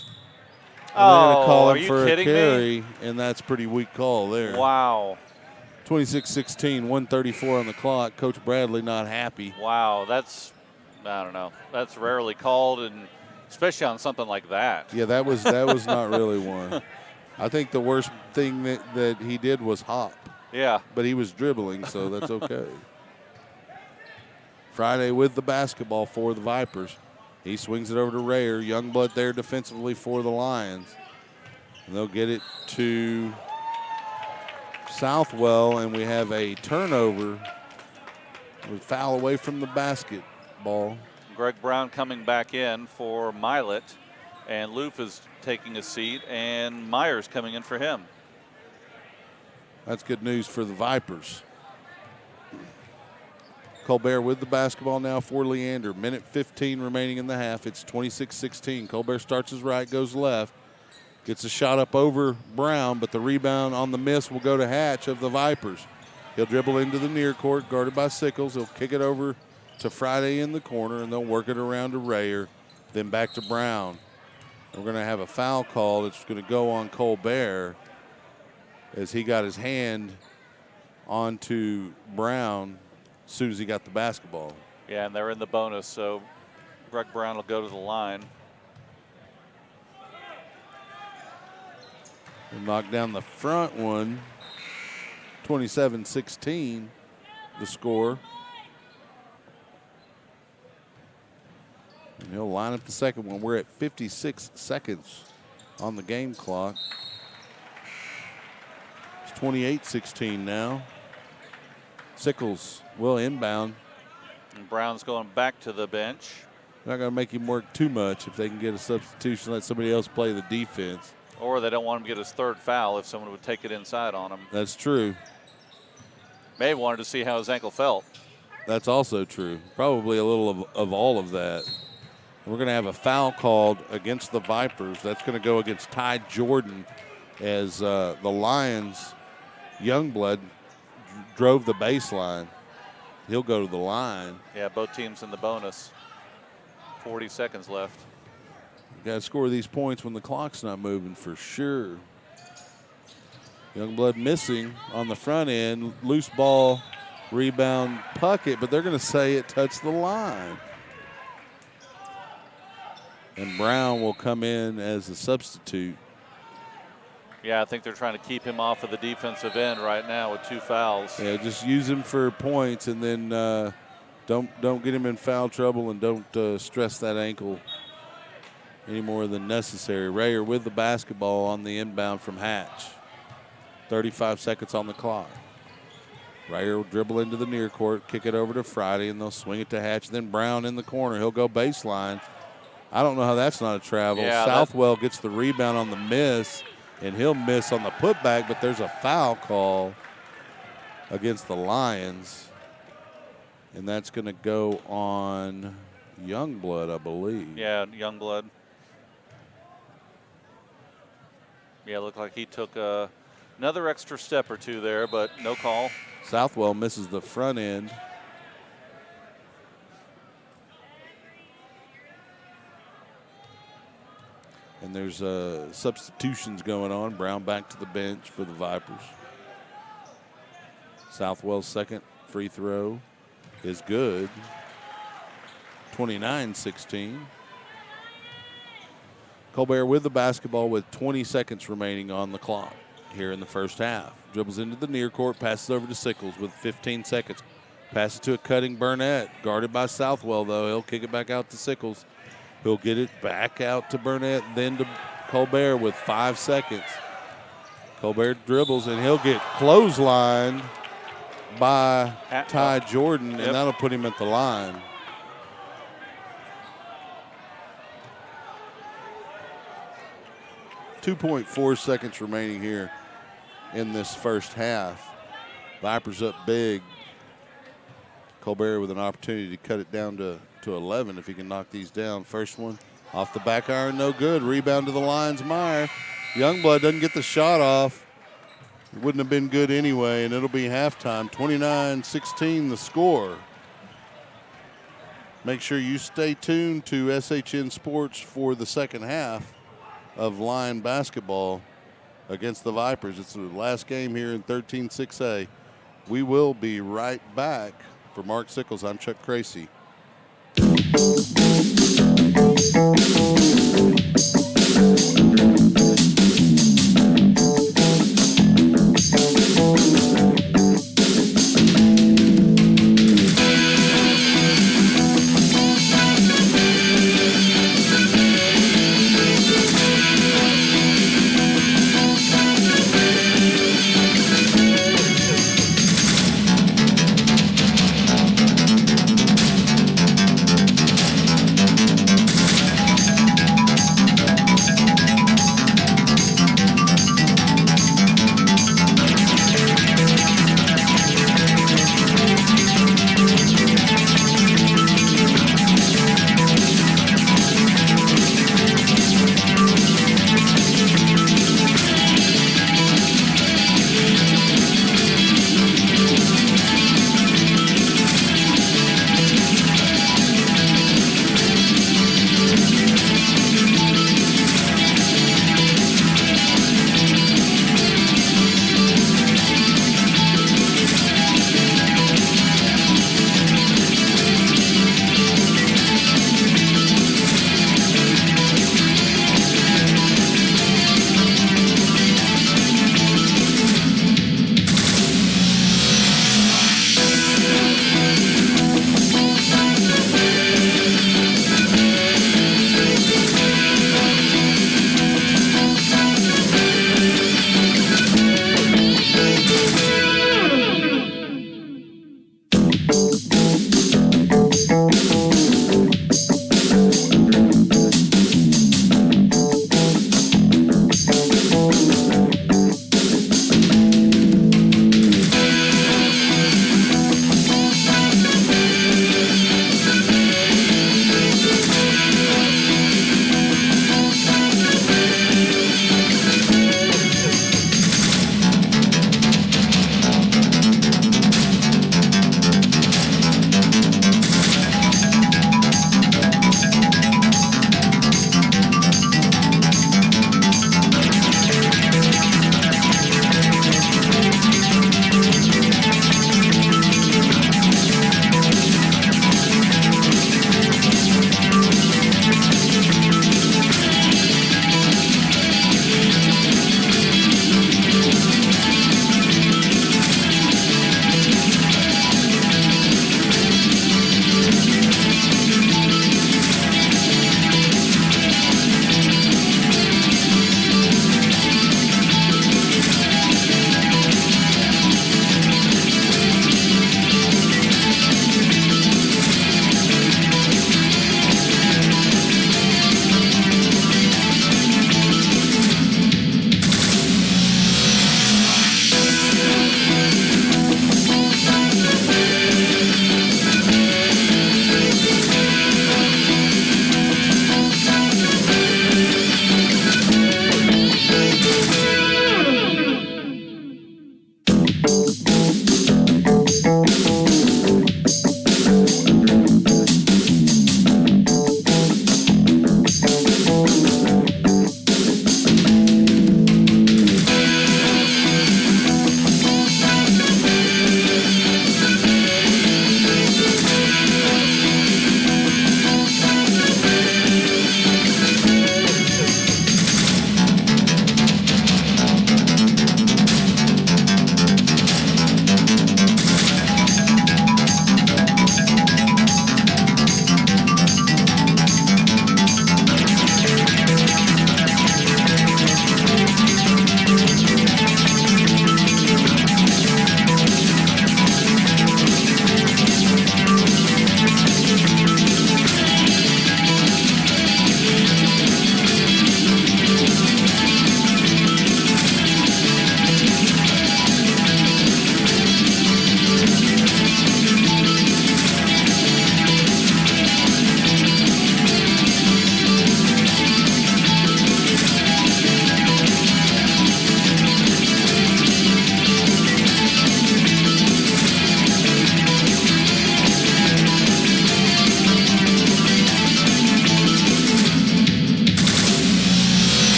they're going to call him for a carry, and that's a pretty weak call there. Wow. 26-16, 1:34 on the clock. Coach Bradley not happy. Wow, that's, I don't know, that's rarely called, and especially on something like that. Yeah, that was not really one. I think the worst thing that he did was hop. Yeah. But he was dribbling, so that's okay. Friday with the basketball for the Vipers. He swings it over to Rayer. Youngblood there defensively for the Lions. And they'll get it to Southwell, and we have a turnover. We foul away from the basketball. Greg Brown coming back in for Milet, and Loof is taking a seat, and Myers coming in for him. That's good news for the Vipers. Colbert with the basketball now for Leander. Minute 15 remaining in the half. It's 26-16. Colbert starts his right, goes left. Gets a shot up over Brown, but the rebound on the miss will go to Hatch of the Vipers. He'll dribble into the near court, guarded by Sickles. He'll kick it over to Friday in the corner, and they'll work it around to Rayer, then back to Brown. We're going to have a foul call. It's going to go on Colbert as he got his hand onto Brown as soon as he got the basketball. Yeah, and they're in the bonus, so Greg Brown will go to the line. He'll knock down the front one. 27-16, the score. And he'll line up the second one. We're at 56 seconds on the game clock. It's 28-16 now. Sickles will inbound. And Brown's going back to the bench. Not going to make him work too much if they can get a substitution, let somebody else play the defense. Or they don't want him to get his third foul if someone would take it inside on him. That's true. May have wanted to see how his ankle felt. That's also true. Probably a little of all of that. We're going to have a foul called against the Vipers. That's going to go against Ty Jordan as the Lions' Youngblood drove the baseline. He'll go to the line. Yeah, both teams in the bonus. 40 seconds left. You got to score these points when the clock's not moving for sure. Youngblood missing on the front end. Loose ball, rebound, Puckett, but they're going to say it touched the line. And Brown will come in as a substitute. Yeah, I think they're trying to keep him off of the defensive end right now with 2 fouls. Yeah, just use him for points, and then don't get him in foul trouble, and don't stress that ankle any more than necessary. Rayer with the basketball on the inbound from Hatch. 35 seconds on the clock. Rayer will dribble into the near court, kick it over to Friday, and they'll swing it to Hatch. Then Brown in the corner. He'll go baseline. I don't know how that's not a travel. Yeah, Southwell gets the rebound on the miss, and he'll miss on the putback, but there's a foul call against the Lions, and that's going to go on Youngblood, I believe. Yeah, Youngblood. Yeah, looked like he took another extra step or two there, but no call. Southwell misses the front end. And there's substitutions going on. Brown back to the bench for the Vipers. Southwell's second free throw is good. 29-16. Colbert with the basketball with 20 seconds remaining on the clock here in the first half. Dribbles into the near court, passes over to Sickles with 15 seconds. Passes to a cutting Burnett. Guarded by Southwell, though. He'll kick it back out to Sickles. He'll get it back out to Burnett, then to Colbert with 5 seconds. Colbert dribbles, and he'll get clotheslined by Ty Jordan, and that'll put him at the line. .4 seconds remaining here in this first half. Vipers up big. Colbert with an opportunity to cut it down to 11 if he can knock these down. First one off the back iron, no good. Rebound to the Lions, Meyer. Youngblood doesn't get the shot off. It wouldn't have been good anyway, and it'll be halftime. 29-16 the score. Make sure you stay tuned to SHN Sports for the second half of Lion basketball against the Vipers. It's the last game here in 13-6A. We will be right back. For Mark Sickles, I'm Chuck Cracy.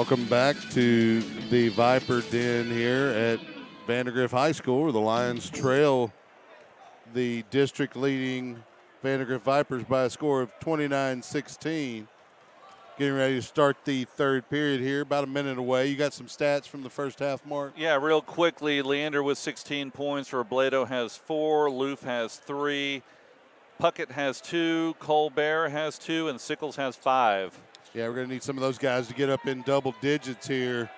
Welcome back to the Viper Den here at Vandegrift High School, where the Lions trail the district leading Vandegrift Vipers by a score of 29-16. Getting ready to start the third period here, about a minute away. You got some stats from the first half, Mark? Yeah, real quickly, Leander with 16 points, Robledo has 4, Loof has 3, Puckett has 2, Colbert has 2, and Sickles has 5. Yeah, we're going to need some of those guys to get up in double digits here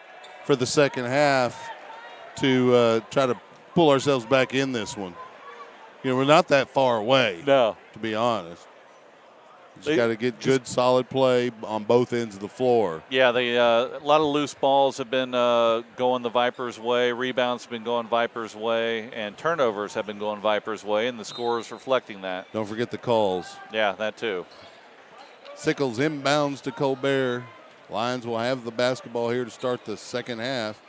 for the second half to try to pull ourselves back in this one. We're not that far away, No. to be honest. Just got to get good, solid play on both ends of the floor. Yeah, a lot of loose balls have been going the Vipers' way. Rebounds have been going Vipers' way, and turnovers have been going Vipers' way, and the score is reflecting that. Don't forget the calls. Yeah, that too. Sickles inbounds to Colbert. Lions will have the basketball here to start the second half.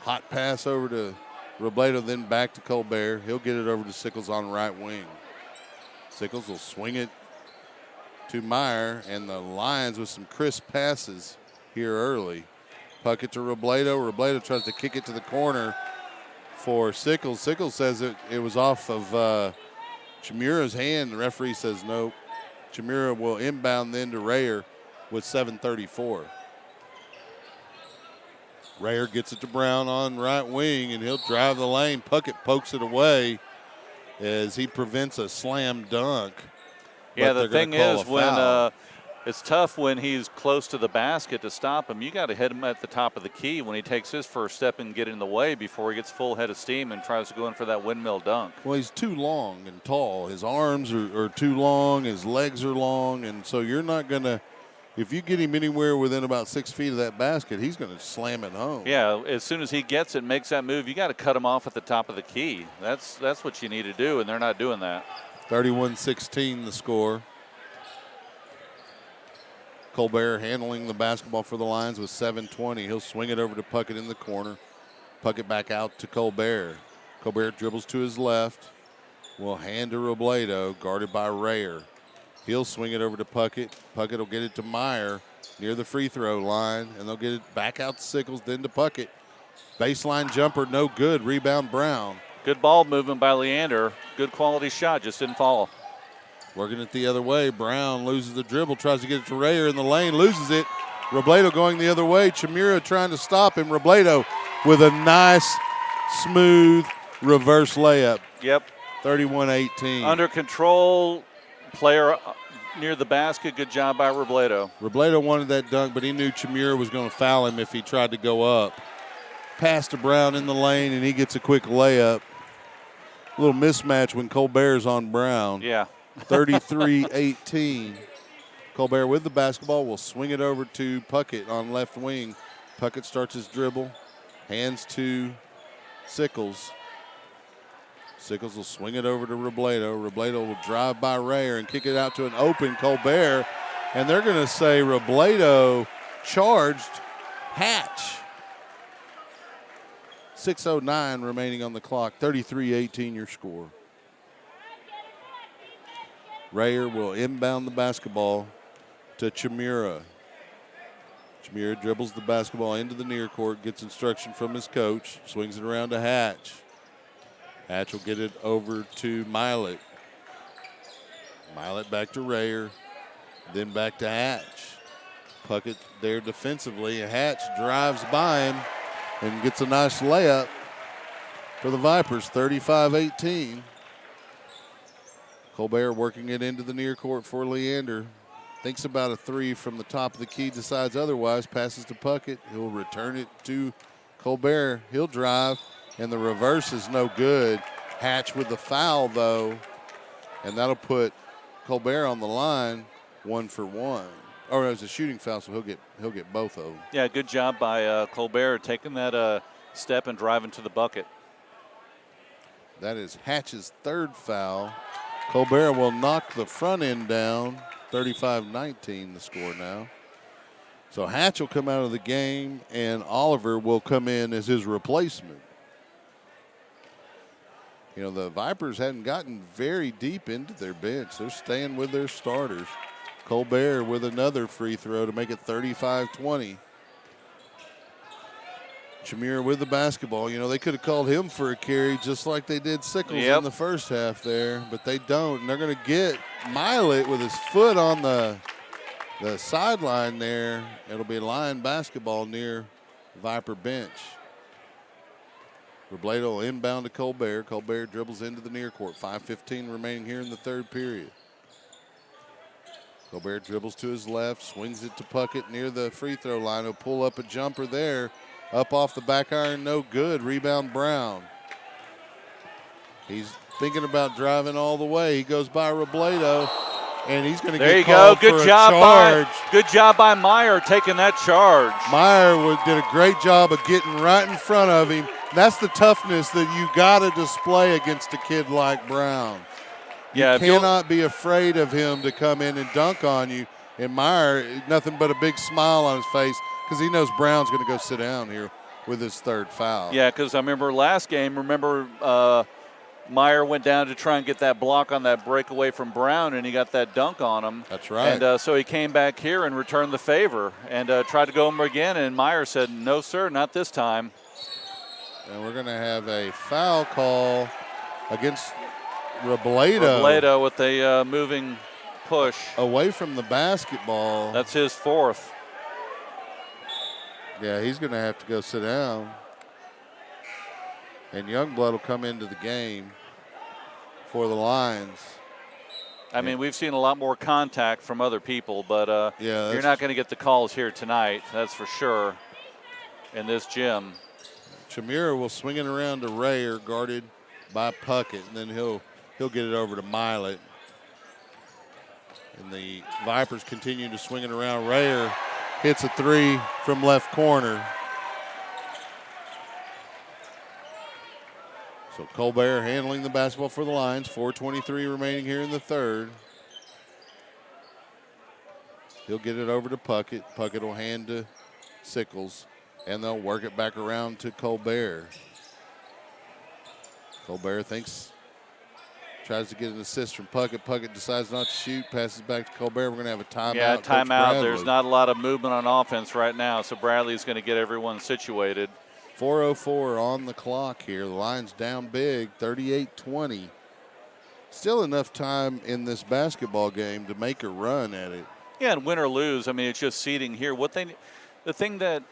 Hot pass over to Robledo, then back to Colbert. He'll get it over to Sickles on right wing. Sickles will swing it to Meyer, and the Lions with some crisp passes here early. Puckett to Robledo. Robledo tries to kick it to the corner for Sickles. Sickles says it was off of Chimura's hand. The referee says nope. Chimura will inbound then to Rayer with 7:34. Rayer gets it to Brown on right wing, and he'll drive the lane. Puckett pokes it away as he prevents a slam dunk. Yeah, the thing is, when it's tough when he's close to the basket to stop him. You got to hit him at the top of the key when he takes his first step and get in the way before he gets full head of steam and tries to go in for that windmill dunk. Well, he's too long and tall. His arms are too long. His legs are long. And so you're not going to, if you get him anywhere within about 6 feet of that basket, he's going to slam it home. Yeah, as soon as he gets it, makes that move, you got to cut him off at the top of the key. That's what you need to do, and they're not doing that. 31-16 the score. Colbert handling the basketball for the Lions with 7:20. He'll swing it over to Puckett in the corner. Puckett back out to Colbert. Colbert dribbles to his left. Will hand to Robledo, guarded by Rayer. He'll swing it over to Puckett. Puckett will get it to Meyer near the free throw line, and they'll get it back out to Sickles, then to Puckett. Baseline jumper, no good. Rebound, Brown. Good ball movement by Leander. Good quality shot, just didn't fall. Working it the other way. Brown loses the dribble, tries to get it to Rayer in the lane, loses it. Robledo going the other way. Chimura trying to stop him. Robledo with a nice, smooth reverse layup. Yep. 31-18. Under control, player near the basket. Good job by Robledo. Robledo wanted that dunk, but he knew Chimura was going to foul him if he tried to go up. Pass to Brown in the lane, and he gets a quick layup. A little mismatch when Colbert's on Brown. Yeah. 33-18. Colbert with the basketball will swing it over to Puckett on left wing. Puckett starts his dribble, hands to Sickles. Sickles will swing it over to Robledo. Robledo will drive by Rayer and kick it out to an open Colbert. And they're going to say Robledo charged Hatch. 6:09 remaining on the clock. 33-18 your score. Rayer will inbound the basketball to Chimura. Chimura dribbles the basketball into the near court, gets instruction from his coach, swings it around to Hatch. Hatch will get it over to Milet. Milet back to Rayer, then back to Hatch. Puckett there defensively. Hatch drives by him and gets a nice layup for the Vipers, 35-18. Colbert working it into the near court for Leander. Thinks about a three from the top of the key, decides otherwise, passes to Puckett. He'll return it to Colbert. He'll drive, and the reverse is no good. Hatch with the foul, though, and that'll put Colbert on the line 1 for 1. Or it was a shooting foul, so he'll get both of them. Yeah, good job by Colbert taking that step and driving to the bucket. That is Hatch's third foul. Colbert will knock the front end down. 35-19 the score now. So Hatch will come out of the game, and Oliver will come in as his replacement. The Vipers hadn't gotten very deep into their bench. They're staying with their starters. Colbert with another free throw to make it 35-20. Shamir with the basketball. You know, they could have called him for a carry just like they did Sickles in the first half there, but they don't. And they're going to get Milet with his foot on the sideline there. It'll be Lion basketball near Viper bench. Robledo inbound to Colbert. Colbert dribbles into the near court. 5:15 remaining here in the third period. Colbert dribbles to his left, swings it to Puckett near the free throw line. He'll pull up a jumper there. Up off the back iron, no good. Rebound Brown. He's thinking about driving all the way. He goes by Robledo, and he's going to get called for a charge. Good job by Meyer taking that charge. Meyer did a great job of getting right in front of him. That's the toughness that you got to display against a kid like Brown. You cannot be afraid of him to come in and dunk on you. And Meyer, nothing but a big smile on his face because he knows Brown's going to go sit down here with his third foul. Yeah, because I remember last game, Meyer went down to try and get that block on that breakaway from Brown, and he got that dunk on him. That's right. And so he came back here and returned the favor and tried to go him again, and Meyer said, no, sir, not this time. And we're going to have a foul call against Robledo. Robledo with a moving push. Away from the basketball. That's his fourth. Yeah, he's going to have to go sit down. And Youngblood will come into the game for the Lions. I mean, we've seen a lot more contact from other people, but you're not going to get the calls here tonight, that's for sure, in this gym. Chimera will swing it around to Rayer, guarded by Puckett, and then he'll get it over to Milet. And the Vipers continue to swing it around. Rayer hits a three from left corner. So Colbert handling the basketball for the Lions. 4:23 remaining here in the third. He'll get it over to Puckett. Puckett will hand to Sickles, and they'll work it back around to Colbert. Colbert tries to get an assist from Puckett. Puckett decides not to shoot, passes back to Colbert. We're going to have a timeout. Yeah, timeout. There's not a lot of movement on offense right now, so Bradley's going to get everyone situated. 4:04 on the clock here. The Lions down big, 38-20. Still enough time in this basketball game to make a run at it. Yeah, and win or lose, I mean, it's just seeding here. The thing that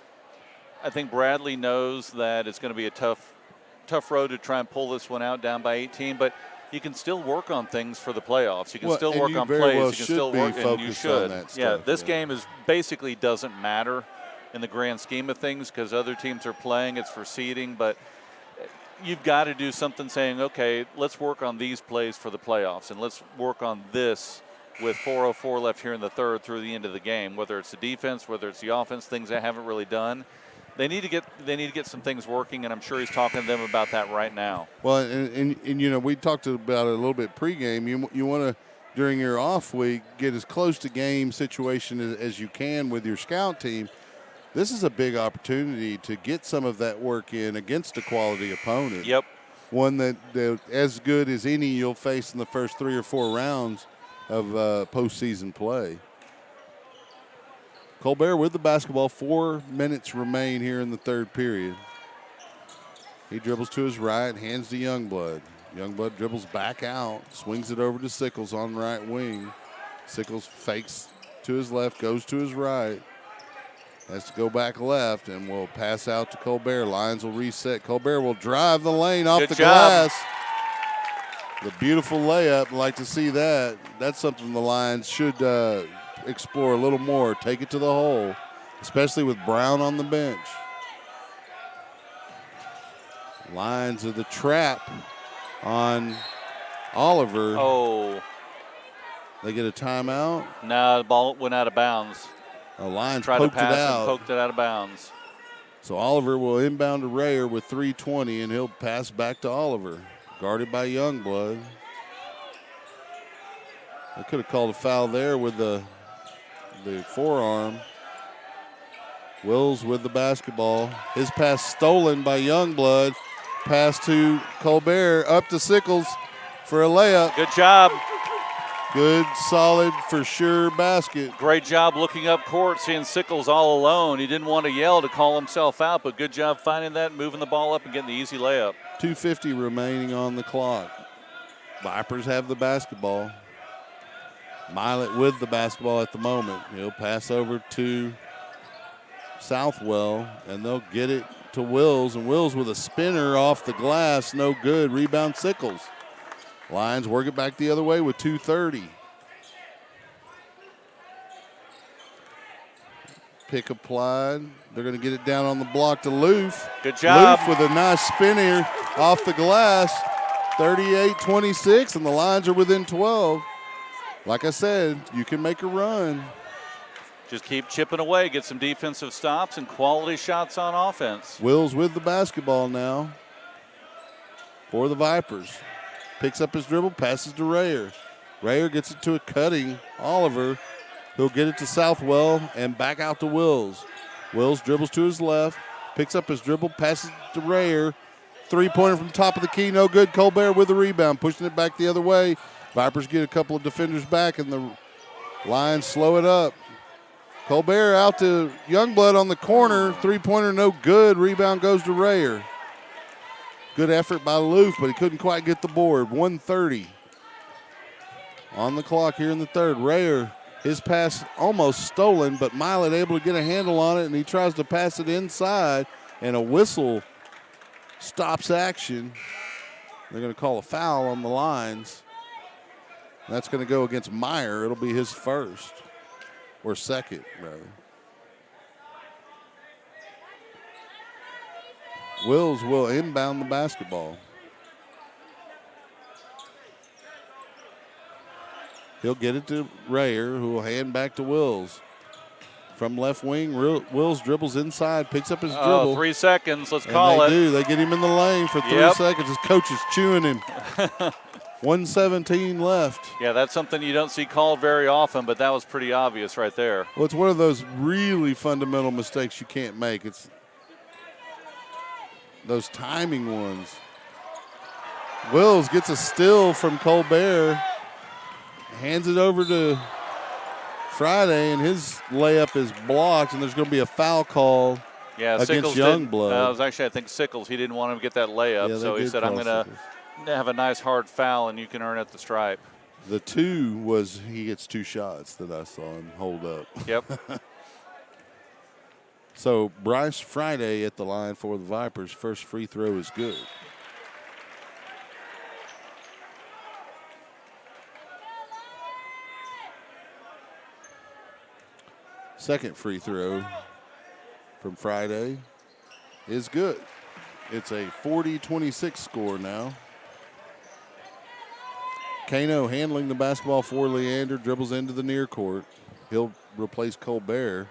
I think Bradley knows that it's going to be a tough road to try and pull this one out down by 18, but you can still work on things for the playoffs. You can still work on plays. You can still work, and you should. Yeah, this game is basically doesn't matter in the grand scheme of things because other teams are playing. It's for seeding, but you've got to do something saying, okay, let's work on these plays for the playoffs, and let's work on this with 4:04 left here in the third through the end of the game, whether it's the defense, whether it's the offense, things they haven't really done. They need to get some things working, and I'm sure he's talking to them about that right now. Well, and you know, we talked about it a little bit pregame. You want to, during your off week, get as close to game situation as you can with your scout team. This is a big opportunity to get some of that work in against a quality opponent. Yep. One that as good as any you'll face in the first 3 or 4 rounds of postseason play. Colbert with the basketball. 4 minutes remain here in the third period. He dribbles to his right, hands to Youngblood. Youngblood dribbles back out, swings it over to Sickles on the right wing. Sickles fakes to his left, goes to his right. Has to go back left and will pass out to Colbert. Lions will reset. Colbert will drive the lane off the glass. The beautiful layup. Like to see that. That's something the Lions should explore a little more. Take it to the hole, especially with Brown on the bench. Lions of the trap on Oliver. Oh. They get a timeout? No, the ball went out of bounds. The Lions poked it out. Poked it out of bounds. So Oliver will inbound to Rayer with 3:20, and he'll pass back to Oliver, guarded by Youngblood. They could have called a foul there with the forearm. Wills with the basketball. His pass stolen by Youngblood. Pass to Colbert, up to Sickles for a layup. Good job. Good, solid, for sure basket. Great job looking up court, seeing Sickles all alone. He didn't want to yell to call himself out, but good job finding that, moving the ball up and getting the easy layup. 2:50 remaining on the clock. Vipers have the basketball. Milet with the basketball at the moment. He'll pass over to Southwell, and they'll get it to Wills, and Wills with a spinner off the glass, no good. Rebound Sickles. Lions work it back the other way with 2:30. Pick applied. They're going to get it down on the block to Loof. Good job. Loof with a nice spinner off the glass. 38-26, and the Lions are within 12. Like I said, you can make a run. Just keep chipping away, get some defensive stops and quality shots on offense. Wills with the basketball now for the Vipers. Picks up his dribble, passes to Rayer. Rayer gets it to a cutting Oliver. He'll get it to Southwell and back out to Wills. Wills dribbles to his left, picks up his dribble, passes to Rayer. Three-pointer from top of the key, no good. Colbert with the rebound, pushing it back the other way. Vipers get a couple of defenders back, and the Lions slow it up. Colbert out to Youngblood on the corner. Three-pointer, no good. Rebound goes to Rayer. Good effort by Loof, but he couldn't quite get the board. 1:30 on the clock here in the third. Rayer, his pass almost stolen, but Milet able to get a handle on it, and he tries to pass it inside, and a whistle stops action. They're going to call a foul on the Lions. That's going to go against Meyer. It'll be his first, or second, rather. Wills will inbound the basketball. He'll get it to Rayer, who will hand back to Wills. From left wing, Wills dribbles inside, picks up his dribble. 3 seconds, let's call they it. do. They get him in the lane for 3 seconds. His coach is chewing him. 1:17 left. Yeah, that's something you don't see called very often, but that was pretty obvious right there. Well, it's one of those really fundamental mistakes you can't make. It's those timing ones. Wills gets a steal from Colbert, hands it over to Friday, and his layup is blocked, and there's going to be a foul call against Sickles Youngblood. It was actually, I think, Sickles. He didn't want him to get that layup, so he said, I'm going to have a nice hard foul, and you can earn at the stripe. The two was he gets 2 shots that I saw him hold up. Yep. So Bryce Friday at the line for the Vipers. First free throw is good. Second free throw from Friday is good. It's a 40-26 score now. Kano handling the basketball for Leander, dribbles into the near court. He'll replace Colbert.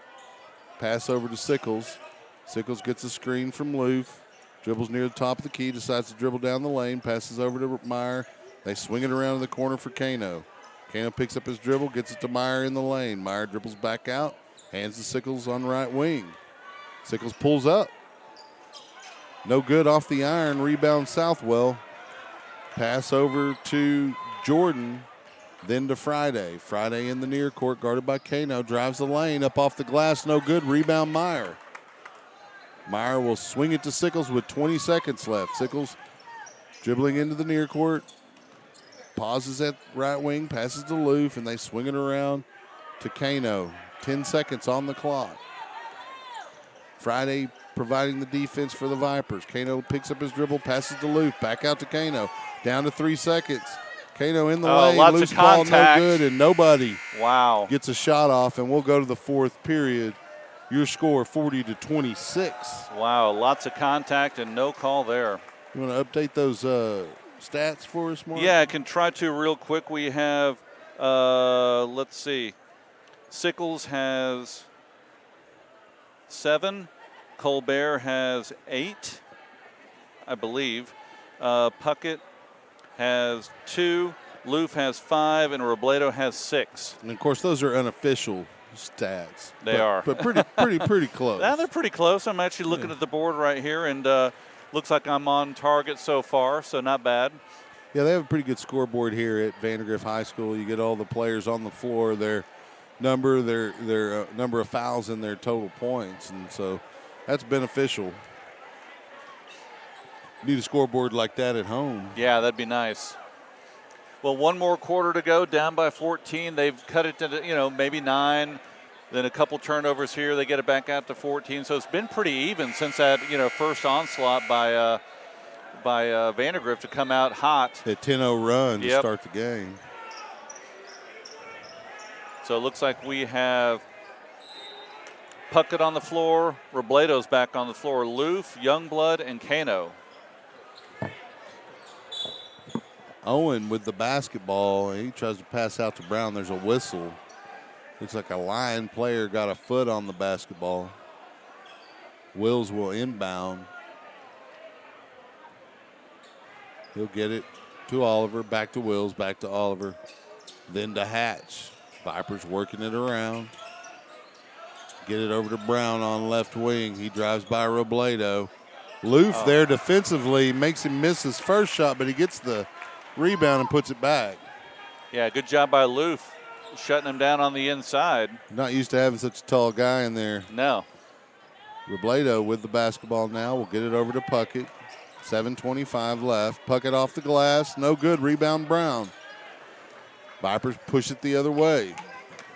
Pass over to Sickles. Sickles gets a screen from Loof. Dribbles near the top of the key, decides to dribble down the lane, passes over to Meyer. They swing it around in the corner for Kano. Kano picks up his dribble, gets it to Meyer in the lane. Meyer dribbles back out, hands to Sickles on right wing. Sickles pulls up. No good off the iron, rebound Southwell. Pass over to Jordan, then to Friday. Friday in the near court, guarded by Kano, drives the lane, up off the glass, no good, rebound Meyer. Meyer will swing it to Sickles with 20 seconds left. Sickles dribbling into the near court, pauses at right wing, passes to Loof, and they swing it around to Kano. 10 seconds on the clock. Friday providing the defense for the Vipers. Kano picks up his dribble, passes to Loof, back out to Kano. Down to 3 seconds. Kano in the lane, lots loose of ball, contact. no good, and nobody Wow. gets a shot off, and we'll go to the fourth period. Your score 40-26. Wow, lots of contact and no call there. You want to update those stats for us, Mark? Yeah, I can try to real quick. We have, let's see, Sickles has 7. Colbert has 8, I believe. Puckett has 2. Loof has 5, and Robledo has 6. And of course, those are unofficial stats. They are, but pretty close. Yeah, they're pretty close. I'm actually looking at the board right here, and looks like I'm on target so far, so not bad. Yeah, they have a pretty good scoreboard here at Vandegrift High School. You get all the players on the floor, their number of fouls, and their total points, and so that's beneficial. Need a scoreboard like that at home. Yeah, that'd be nice. Well, one more quarter to go, down by 14. They've cut it to, maybe 9. Then a couple turnovers here. They get it back out to 14. So it's been pretty even since that, first onslaught by Vandegrift to come out hot. A 10-0 run to start the game. So it looks like we have Puckett on the floor. Robledo's back on the floor. Loof, Youngblood, and Kano. Owen with the basketball. He tries to pass out to Brown. There's a whistle. Looks like a Lion player got a foot on the basketball. Wills will inbound. He'll get it to Oliver, back to Wills, back to Oliver, then to Hatch. Vipers working it around. Get it over to Brown on left wing. He drives by Robledo. Loof there defensively makes him miss his first shot, but he gets the rebound and puts it back. Yeah, good job by Loof, shutting him down on the inside. Not used to having such a tall guy in there. No. Robledo with the basketball now. We'll get it over to Puckett. 7:25 left. Puckett off the glass. No good. Rebound Brown. Vipers push it the other way.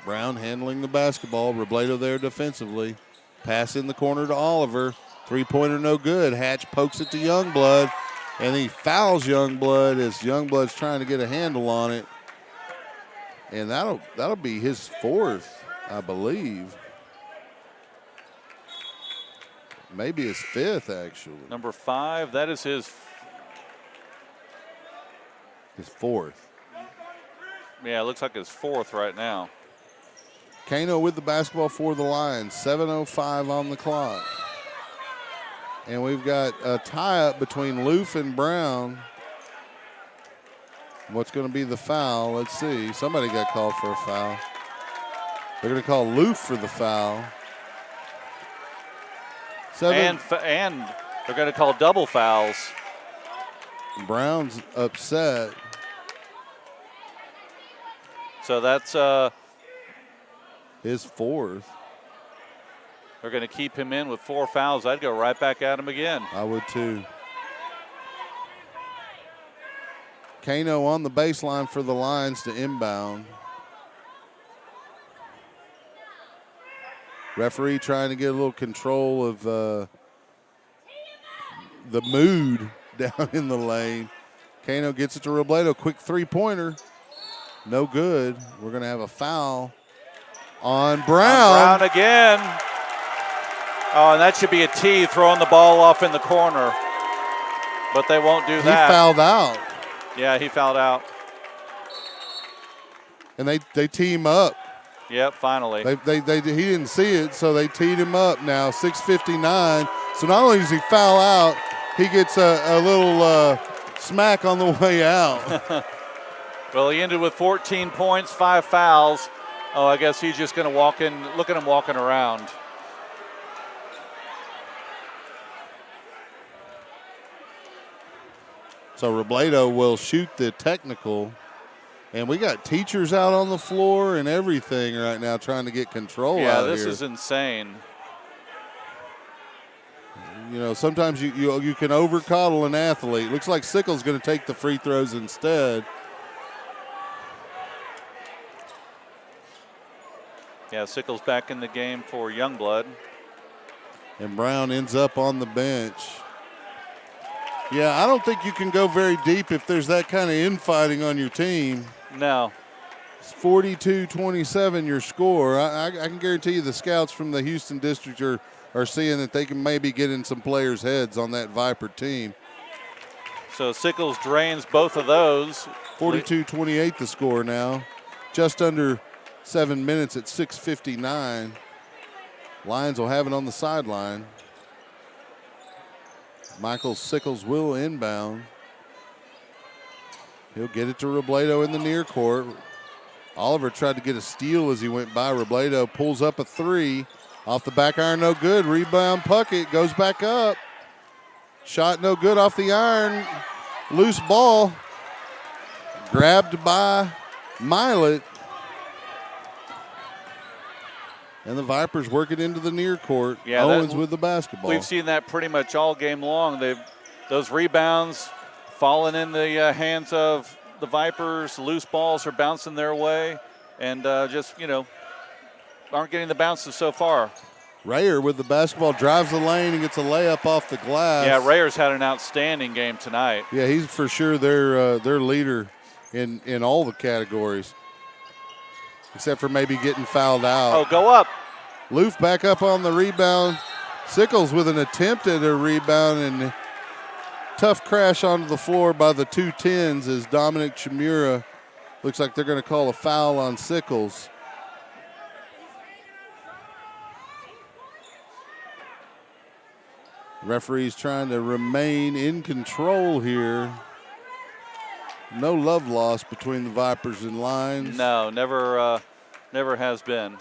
Brown handling the basketball. Robledo there defensively. Pass in the corner to Oliver. Three-pointer no good. Hatch pokes it to Youngblood. And he fouls Youngblood as Youngblood's trying to get a handle on it. And that'll be his fourth, I believe. Maybe his fifth, actually. Number 5, that is his fourth. Yeah, it looks like his fourth right now. Kano with the basketball for the Lions. 7:05 on the clock. And we've got a tie-up between Loof and Brown. What's going to be the foul? Let's see. Somebody got called for a foul. They're going to call Loof for the foul. And they're going to call double fouls. Brown's upset. So that's his fourth. They're going to keep him in with 4 fouls. I'd go right back at him again. I would too. Kano on the baseline for the Lions to inbound. Referee trying to get a little control of the mood down in the lane. Kano gets it to Robledo. Quick three-pointer. No good. We're going to have a foul on Brown. Brown again. Oh, and that should be a T, throwing the ball off in the corner. But they won't do that. He fouled out. Yeah, he fouled out. And they team up. Yep, finally. He didn't see it, so they teed him up now. 6:59. So not only does he foul out, he gets a little smack on the way out. Well, he ended with 14 points, 5 fouls. Oh, I guess he's just going to walk in. Look at him walking around. So Robledo will shoot the technical. And we got teachers out on the floor and everything right now trying to get control out here. Yeah, this is insane. You know, sometimes you can over-coddle an athlete. Looks like Sickles going to take the free throws instead. Yeah, Sickles back in the game for Youngblood. And Brown ends up on the bench. Yeah, I don't think you can go very deep if there's that kind of infighting on your team. No. It's 42-27 your score. I can guarantee you the scouts from the Houston district are seeing that they can maybe get in some players' heads on that Viper team. So Sickles drains both of those. 42-28 the score now. Just under 7 minutes at 6:59. Lions will have it on the sideline. Michael Sickles will inbound. He'll get it to Robledo in the near court. Oliver tried to get a steal as he went by. Robledo pulls up a three. Off the back iron, no good. Rebound Puckett goes back up. Shot no good off the iron. Loose ball. Grabbed by Milet. And the Vipers work it into the near court. Yeah, Owens with the basketball. We've seen that pretty much all game long. Those rebounds falling in the hands of the Vipers. Loose balls are bouncing their way. And just, aren't getting the bounces so far. Rayer with the basketball drives the lane and gets a layup off the glass. Yeah, Rayer's had an outstanding game tonight. Yeah, he's for sure their leader in all the categories, except for maybe getting fouled out. Oh, go up. Loof back up on the rebound. Sickles with an attempt at a rebound, and tough crash onto the floor by the 210s as Dominic Chimura looks like they're going to call a foul on Sickles. Referee's trying to remain in control here. No love lost between the Vipers and Lions. No, never has been.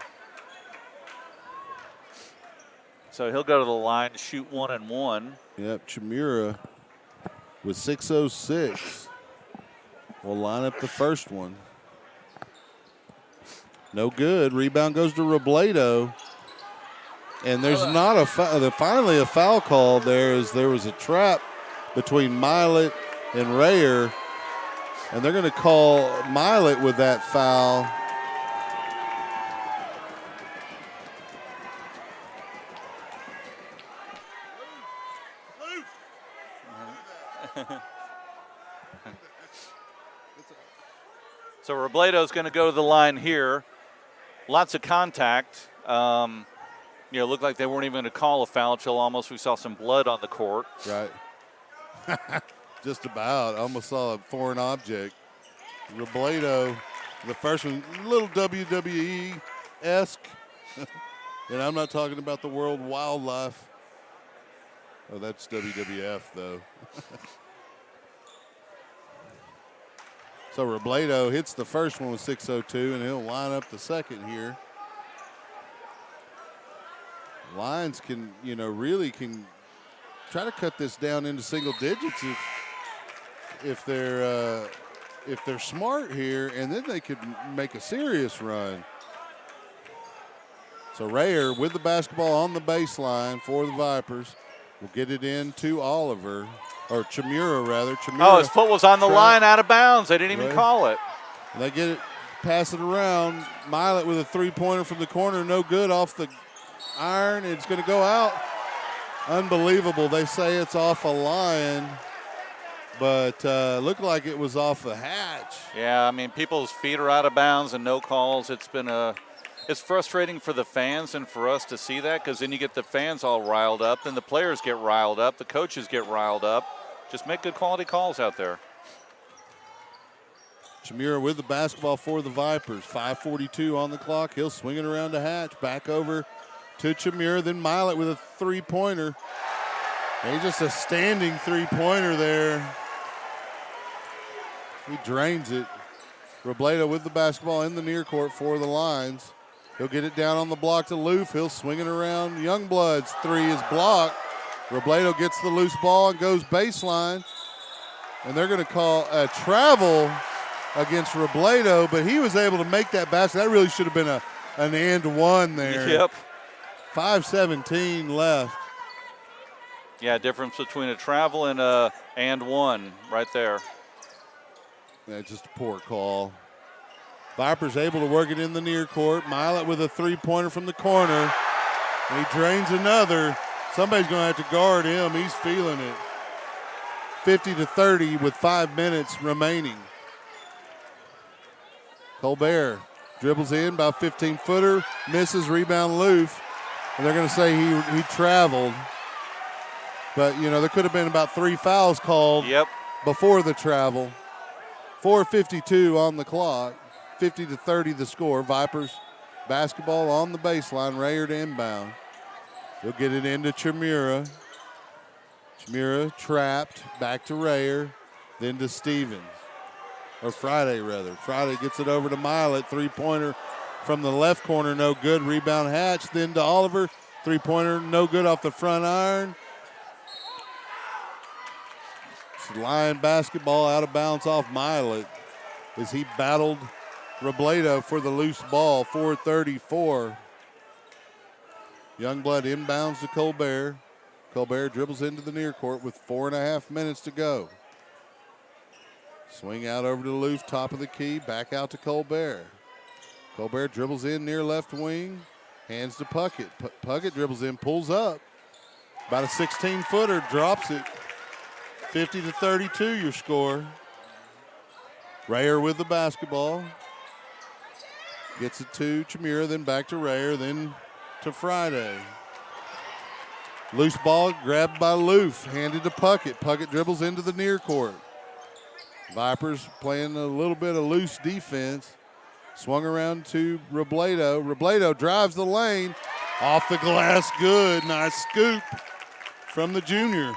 So he'll go to the line to shoot 1 and 1. Yep, Chimura with 6:06 will line up the first one. No good. Rebound goes to Robledo. And there's not finally a foul call there, as there was a trap between Milet and Rayer. And they're going to call Milet with that foul. So Robledo's going to go to the line here. Lots of contact. Looked like they weren't even going to call a foul until almost we saw some blood on the court. Right. Just about. I almost saw a foreign object. Robledo, the first one, a little WWE-esque. And I'm not talking about the World Wildlife. Oh, that's WWF, though. So Robledo hits the first one with 6:02, and he'll line up the second here. Lions can, really can try to cut this down into single digits if they're smart here, and then they could make a serious run. So Rayer with the basketball on the baseline for the Vipers will get it in to Oliver, or Chimura rather. Oh, his foot was on the line out of bounds. They didn't even call it. They get it, pass it around. Milet with a three-pointer from the corner, no good off the iron. It's going to go out. Unbelievable. They say it's off a line, but looked like it was off a hatch. Yeah, I mean, people's feet are out of bounds and no calls. It's frustrating for the fans and for us to see that, because then you get the fans all riled up, then the players get riled up, the coaches get riled up. Just make good quality calls out there. Chimura with the basketball for the Vipers. 5:42 on the clock. He'll swing it around to Hatch. Back over to Chimura. Then Milet with a three-pointer. And just a standing three-pointer there. He drains it. Robledo with the basketball in the near court for the Lions. He'll get it down on the block to Loof. He'll swing it around. Youngblood's three is blocked. Robledo gets the loose ball and goes baseline. And they're going to call a travel against Robledo, but he was able to make that basket. That really should have been an and one there. Yep. 5:17 left. Yeah, difference between a travel and a and one right there. Yeah, just a poor call. Vipers able to work it in the near court. Milet with a three-pointer from the corner. And he drains another. Somebody's going to have to guard him. He's feeling it. 50-30 with 5 minutes remaining. Colbert dribbles in, about 15-footer, misses, rebound Loof. And they're going to say he traveled. But, there could have been about 3 fouls called before the travel. 4:52 on the clock. 50-30 the score. Vipers basketball on the baseline. Rayer to inbound. He'll get it into Chimura. Chimura trapped. Back to Rayer. Then to Stevens. Or Friday, rather. Friday gets it over to Milet. Three-pointer from the left corner. No good. Rebound Hatch. Then to Oliver. Three-pointer. No good off the front iron. It's Lion basketball out of bounds off Milet. as he battled Robledo for the loose ball. 4:34. Youngblood inbounds to Colbert. Colbert dribbles into the near court with 4.5 minutes to go. Swing out over to Loof, top of the key, back out to Colbert. Colbert dribbles in near left wing, hands to Puckett. Puckett dribbles in, pulls up. About a 16-footer, drops it. 50-32 your score. Rayer with the basketball. Gets it to Chimera, then back to Rayer, then to Friday. Loose ball grabbed by Loof, handed to Puckett. Puckett dribbles into the near court. Vipers playing a little bit of loose defense. Swung around to Robledo. Robledo drives the lane. Off the glass, good. Nice scoop from the junior.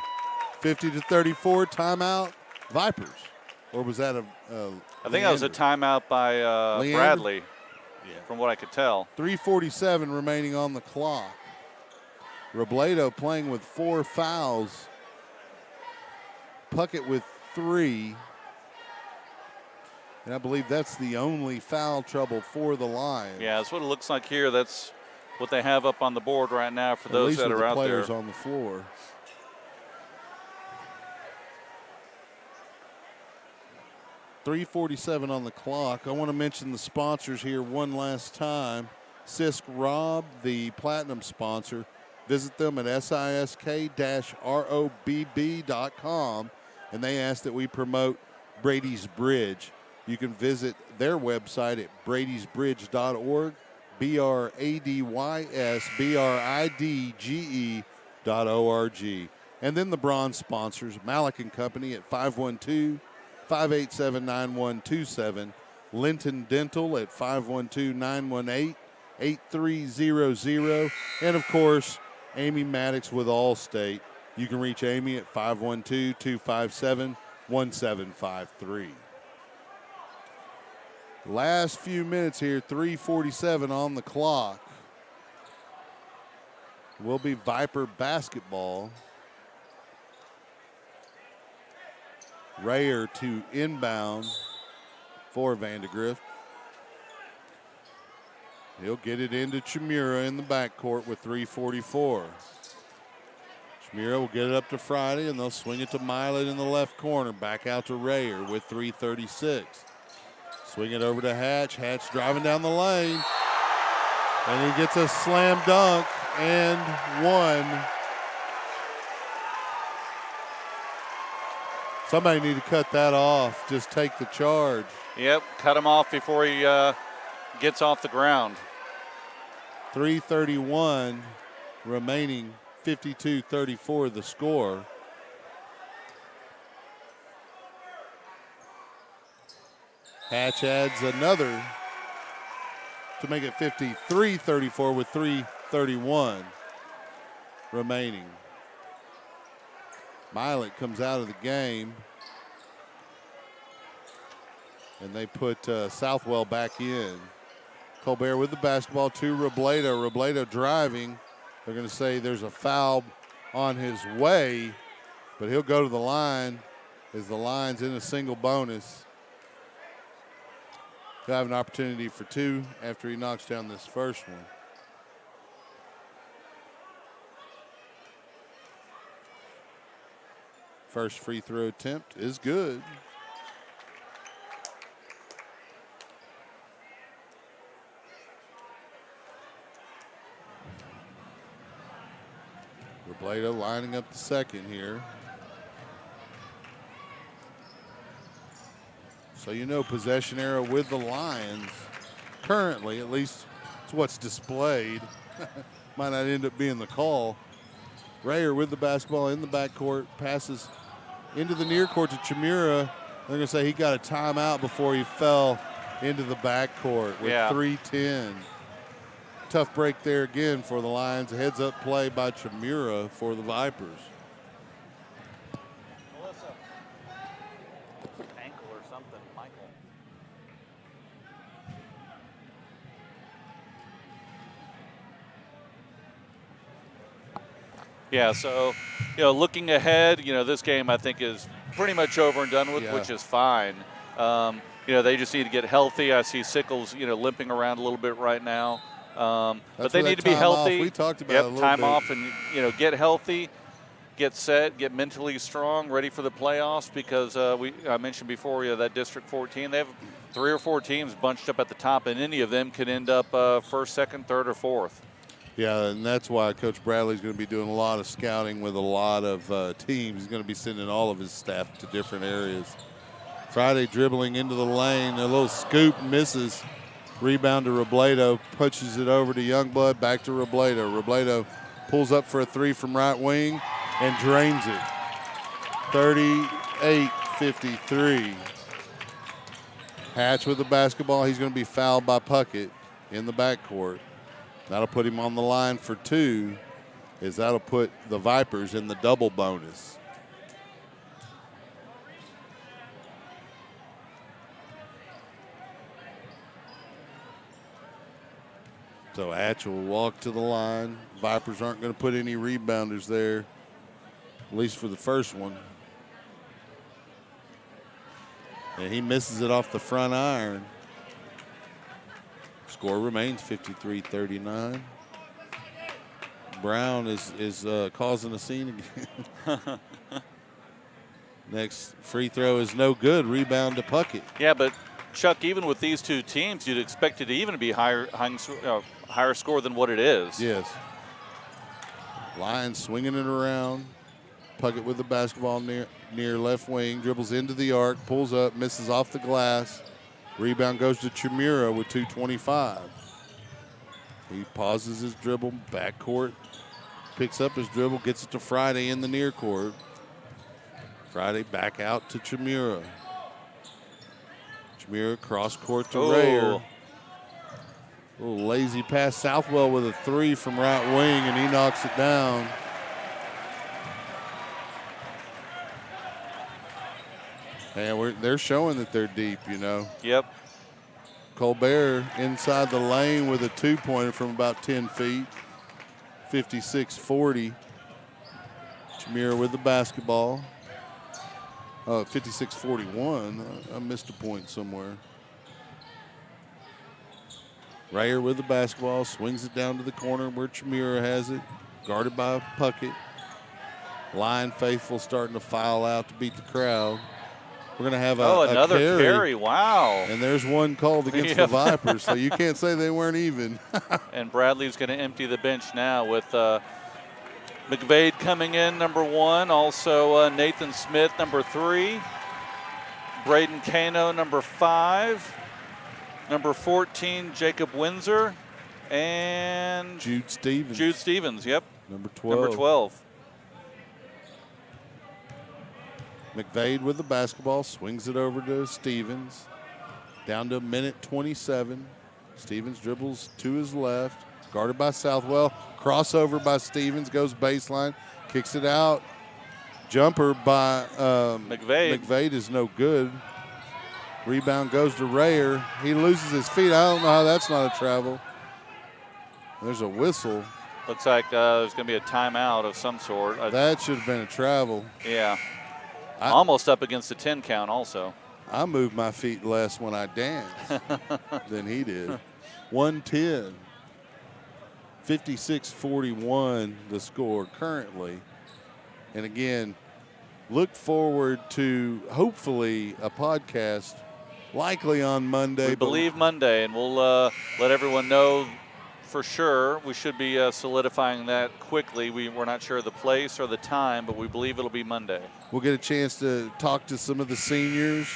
50-34, timeout, Vipers. Or was that a I think that was a timeout by Leander? Bradley, Yeah. from what I could tell. 3:47 remaining on the clock. Robledo playing with 4 fouls. Puckett with 3. And I believe that's the only foul trouble for the Lions. Yeah, that's what it looks like here. That's what they have up on the board right now for At those least that with are the out players there. on the floor. .347 on the clock. I want to mention the sponsors here one last time. Sisk Rob, the platinum sponsor. Visit them at sisk-robb.com, and they ask that we promote Brady's Bridge. You can visit their website at bradysbridge.org, BRADYSBRIDGE.org. And then the bronze sponsors, Malik & Company at 512-587-9127, Linton Dental at 512-918-8300, and of course, Amy Maddox with Allstate. You can reach Amy at 512-257-1753. Last few minutes here, 3:47 on the clock. Will be Viper basketball. Rayer to inbound for Vandegrift. He'll get it into Chimera in the backcourt with 3:44. Chimera will get it up to Friday, and they'll swing it to Milet in the left corner. Back out to Rayer with 3:36. Swing it over to Hatch. Hatch driving down the lane. And he gets a slam dunk and one. Somebody need to cut that off. Just take the charge. Yep, cut him off before he gets off the ground. 3:31 remaining, 52-34 the score. Hatch adds another to make it 53-34 with 3:31 remaining. Milet comes out of the game, and they put Southwell back in. Colbert with the basketball to Robledo. Robledo driving. They're going to say there's a foul on his way, but he'll go to the line as the line's in a single bonus. He'll have an opportunity for 2 after he knocks down this first one. First free throw attempt is good. Robledo lining up the second here. So you know possession arrow with the Lions. Currently, at least it's what's displayed. Might not end up being the call. Rayer with the basketball in the backcourt, passes into the near court to Chimera. They're going to say he got a timeout before he fell into the backcourt with 3:10. Tough break there again for the Lions. A heads-up play by Chimera for the Vipers. Melissa. Ankle or something, Michael. Yeah, so, looking ahead, this game I think is pretty much over and done with, which is fine. they just need to get healthy. I see Sickles, limping around a little bit right now. But they need to be healthy. We talked about it a little time bit. off and, get healthy, get set, get mentally strong, ready for the playoffs because I mentioned before, that District 14, they have 3 or 4 teams bunched up at the top, and any of them could end up first, second, third, or fourth. Yeah, and that's why Coach Bradley's going to be doing a lot of scouting with a lot of teams. He's going to be sending all of his staff to different areas. Friday dribbling into the lane, a little scoop, misses. Rebound to Robledo, pushes it over to Youngblood, back to Robledo. Robledo pulls up for a 3 from right wing and drains it. 38-53. Hatch with the basketball. He's going to be fouled by Puckett in the backcourt. That'll put him on the line for 2, as that'll put the Vipers in the double bonus. So Hatch will walk to the line. Vipers aren't going to put any rebounders there, at least for the first one. And he misses it off the front iron. Score remains 53-39. Brown is causing a scene again. Next free throw is no good. Rebound to Puckett. Yeah, but Chuck, even with these 2 teams, you'd expect it to even be higher score than what it is. Yes. Lions swinging it around. Puckett with the basketball near left wing. Dribbles into the arc. Pulls up. Misses off the glass. Rebound goes to Chimura with 2:25. He pauses his dribble. Backcourt. Picks up his dribble. Gets it to Friday in the near court. Friday back out to Chimura. Chimura cross court to Rayer. A little lazy pass. Southwell with a 3 from right wing, and he knocks it down. And they're showing that they're deep, Yep. Colbert inside the lane with a 2-pointer from about 10 feet. 56-40. Chimura with the basketball. 56-41. I missed a point somewhere. Rayer with the basketball, swings it down to the corner where Chimura has it, guarded by Puckett. Line faithful starting to file out to beat the crowd. We're going to have another a carry. Wow. And there's one called against the Vipers, so you can't say they weren't even. And Bradley's going to empty the bench now with McVade coming in, number 1. Also Nathan Smith, number 3. Braden Kano, number 5. Number 14, Jacob Windsor. And Jude Stevens. Jude Stevens, yep. Number 12. Number 12. McVade with the basketball, swings it over to Stevens. Down to a minute 27. Stevens dribbles to his left, guarded by Southwell. Crossover by Stevens, goes baseline, kicks it out. Jumper by McVade. McVade is no good. Rebound goes to Rayer. He loses his feet. I don't know how that's not a travel. There's a whistle. Looks like there's going to be a timeout of some sort. That should have been a travel. Yeah. Almost up against the 10 count also. I moved my feet less when I danced than he did. 110. 56-41 the score currently. And again, look forward to hopefully a podcast likely on Monday. We believe Monday, and we'll let everyone know for sure. We should be solidifying that quickly. We're not sure of the place or the time, but we believe it'll be Monday. We'll get a chance to talk to some of the seniors,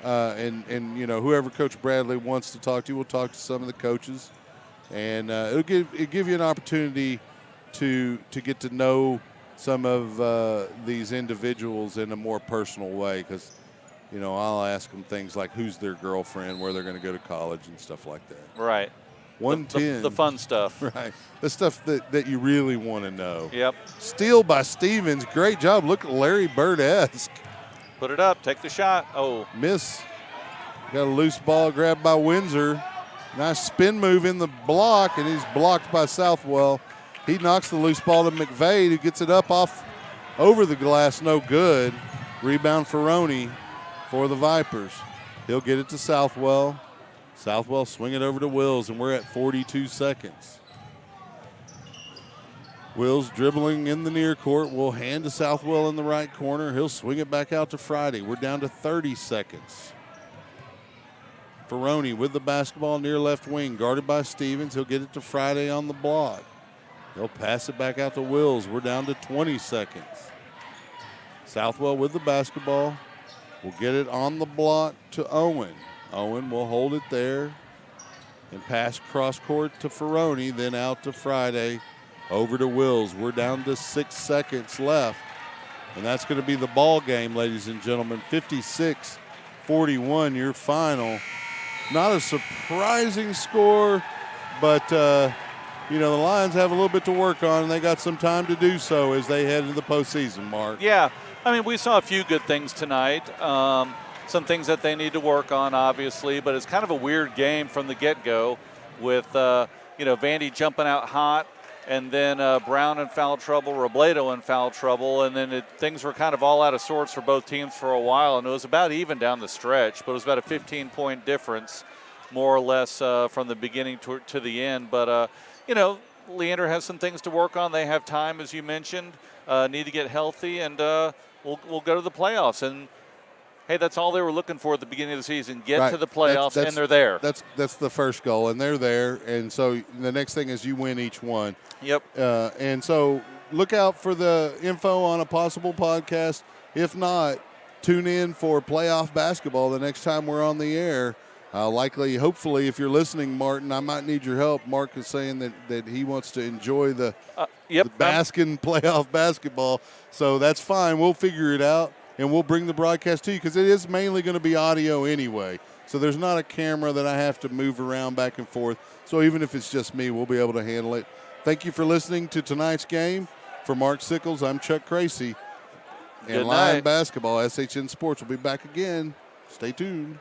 and whoever Coach Bradley wants to talk to. We'll talk to some of the coaches, and it'll give you an opportunity to get to know some of these individuals in a more personal way, because I'll ask them things like who's their girlfriend, where they're going to go to college, and stuff like that. Right. 110. The fun stuff. Right. The stuff that you really want to know. Yep. Steal by Stevens. Great job. Look at Larry Bird-esque. Put it up. Take the shot. Oh. Miss. Got a loose ball grabbed by Windsor. Nice spin move in the block, and he's blocked by Southwell. He knocks the loose ball to McVade, who gets it up off over the glass. No good. Rebound Ferroni for the Vipers. He'll get it to Southwell. Southwell swing it over to Wills, and we're at 42 seconds. Wills dribbling in the near court. Will hand to Southwell in the right corner. He'll swing it back out to Friday. We're down to 30 seconds. Ferroni with the basketball near left wing, guarded by Stevens. He'll get it to Friday on the block. He'll pass it back out to Wills. We're down to 20 seconds. Southwell with the basketball. We'll get it on the block to Owen. Owen will hold it there and pass cross court to Ferroni, then out to Friday, over to Wills. We're down to 6 seconds left, and that's going to be the ball game, ladies and gentlemen. 56-41, your final. Not a surprising score, but the Lions have a little bit to work on, and they got some time to do so as they head into the postseason, Mark. Yeah, I mean, we saw a few good things tonight. Some things that they need to work on, obviously, but it's kind of a weird game from the get-go with, Vandy jumping out hot, and then Brown in foul trouble, Robledo in foul trouble, and then things were kind of all out of sorts for both teams for a while, and it was about even down the stretch, but it was about a 15-point difference, more or less, from the beginning to the end. But, Leander has some things to work on. They have time, as you mentioned, need to get healthy, and we'll go to the playoffs. And hey, that's all they were looking for at the beginning of the season, get to the playoffs, and they're there. That's the first goal, and they're there. And so the next thing is you win each one. Yep. And so look out for the info on a possible podcast. If not, tune in for playoff basketball the next time we're on the air. Hopefully, if you're listening, Martin, I might need your help. Mark is saying that he wants to enjoy the Baskin playoff basketball. So that's fine. We'll figure it out. And we'll bring the broadcast to you because it is mainly going to be audio anyway. So there's not a camera that I have to move around back and forth. So even if it's just me, we'll be able to handle it. Thank you for listening to tonight's game. For Mark Sickles, I'm Chuck Tracy. And Lion Basketball, SHN Sports, will be back again. Stay tuned.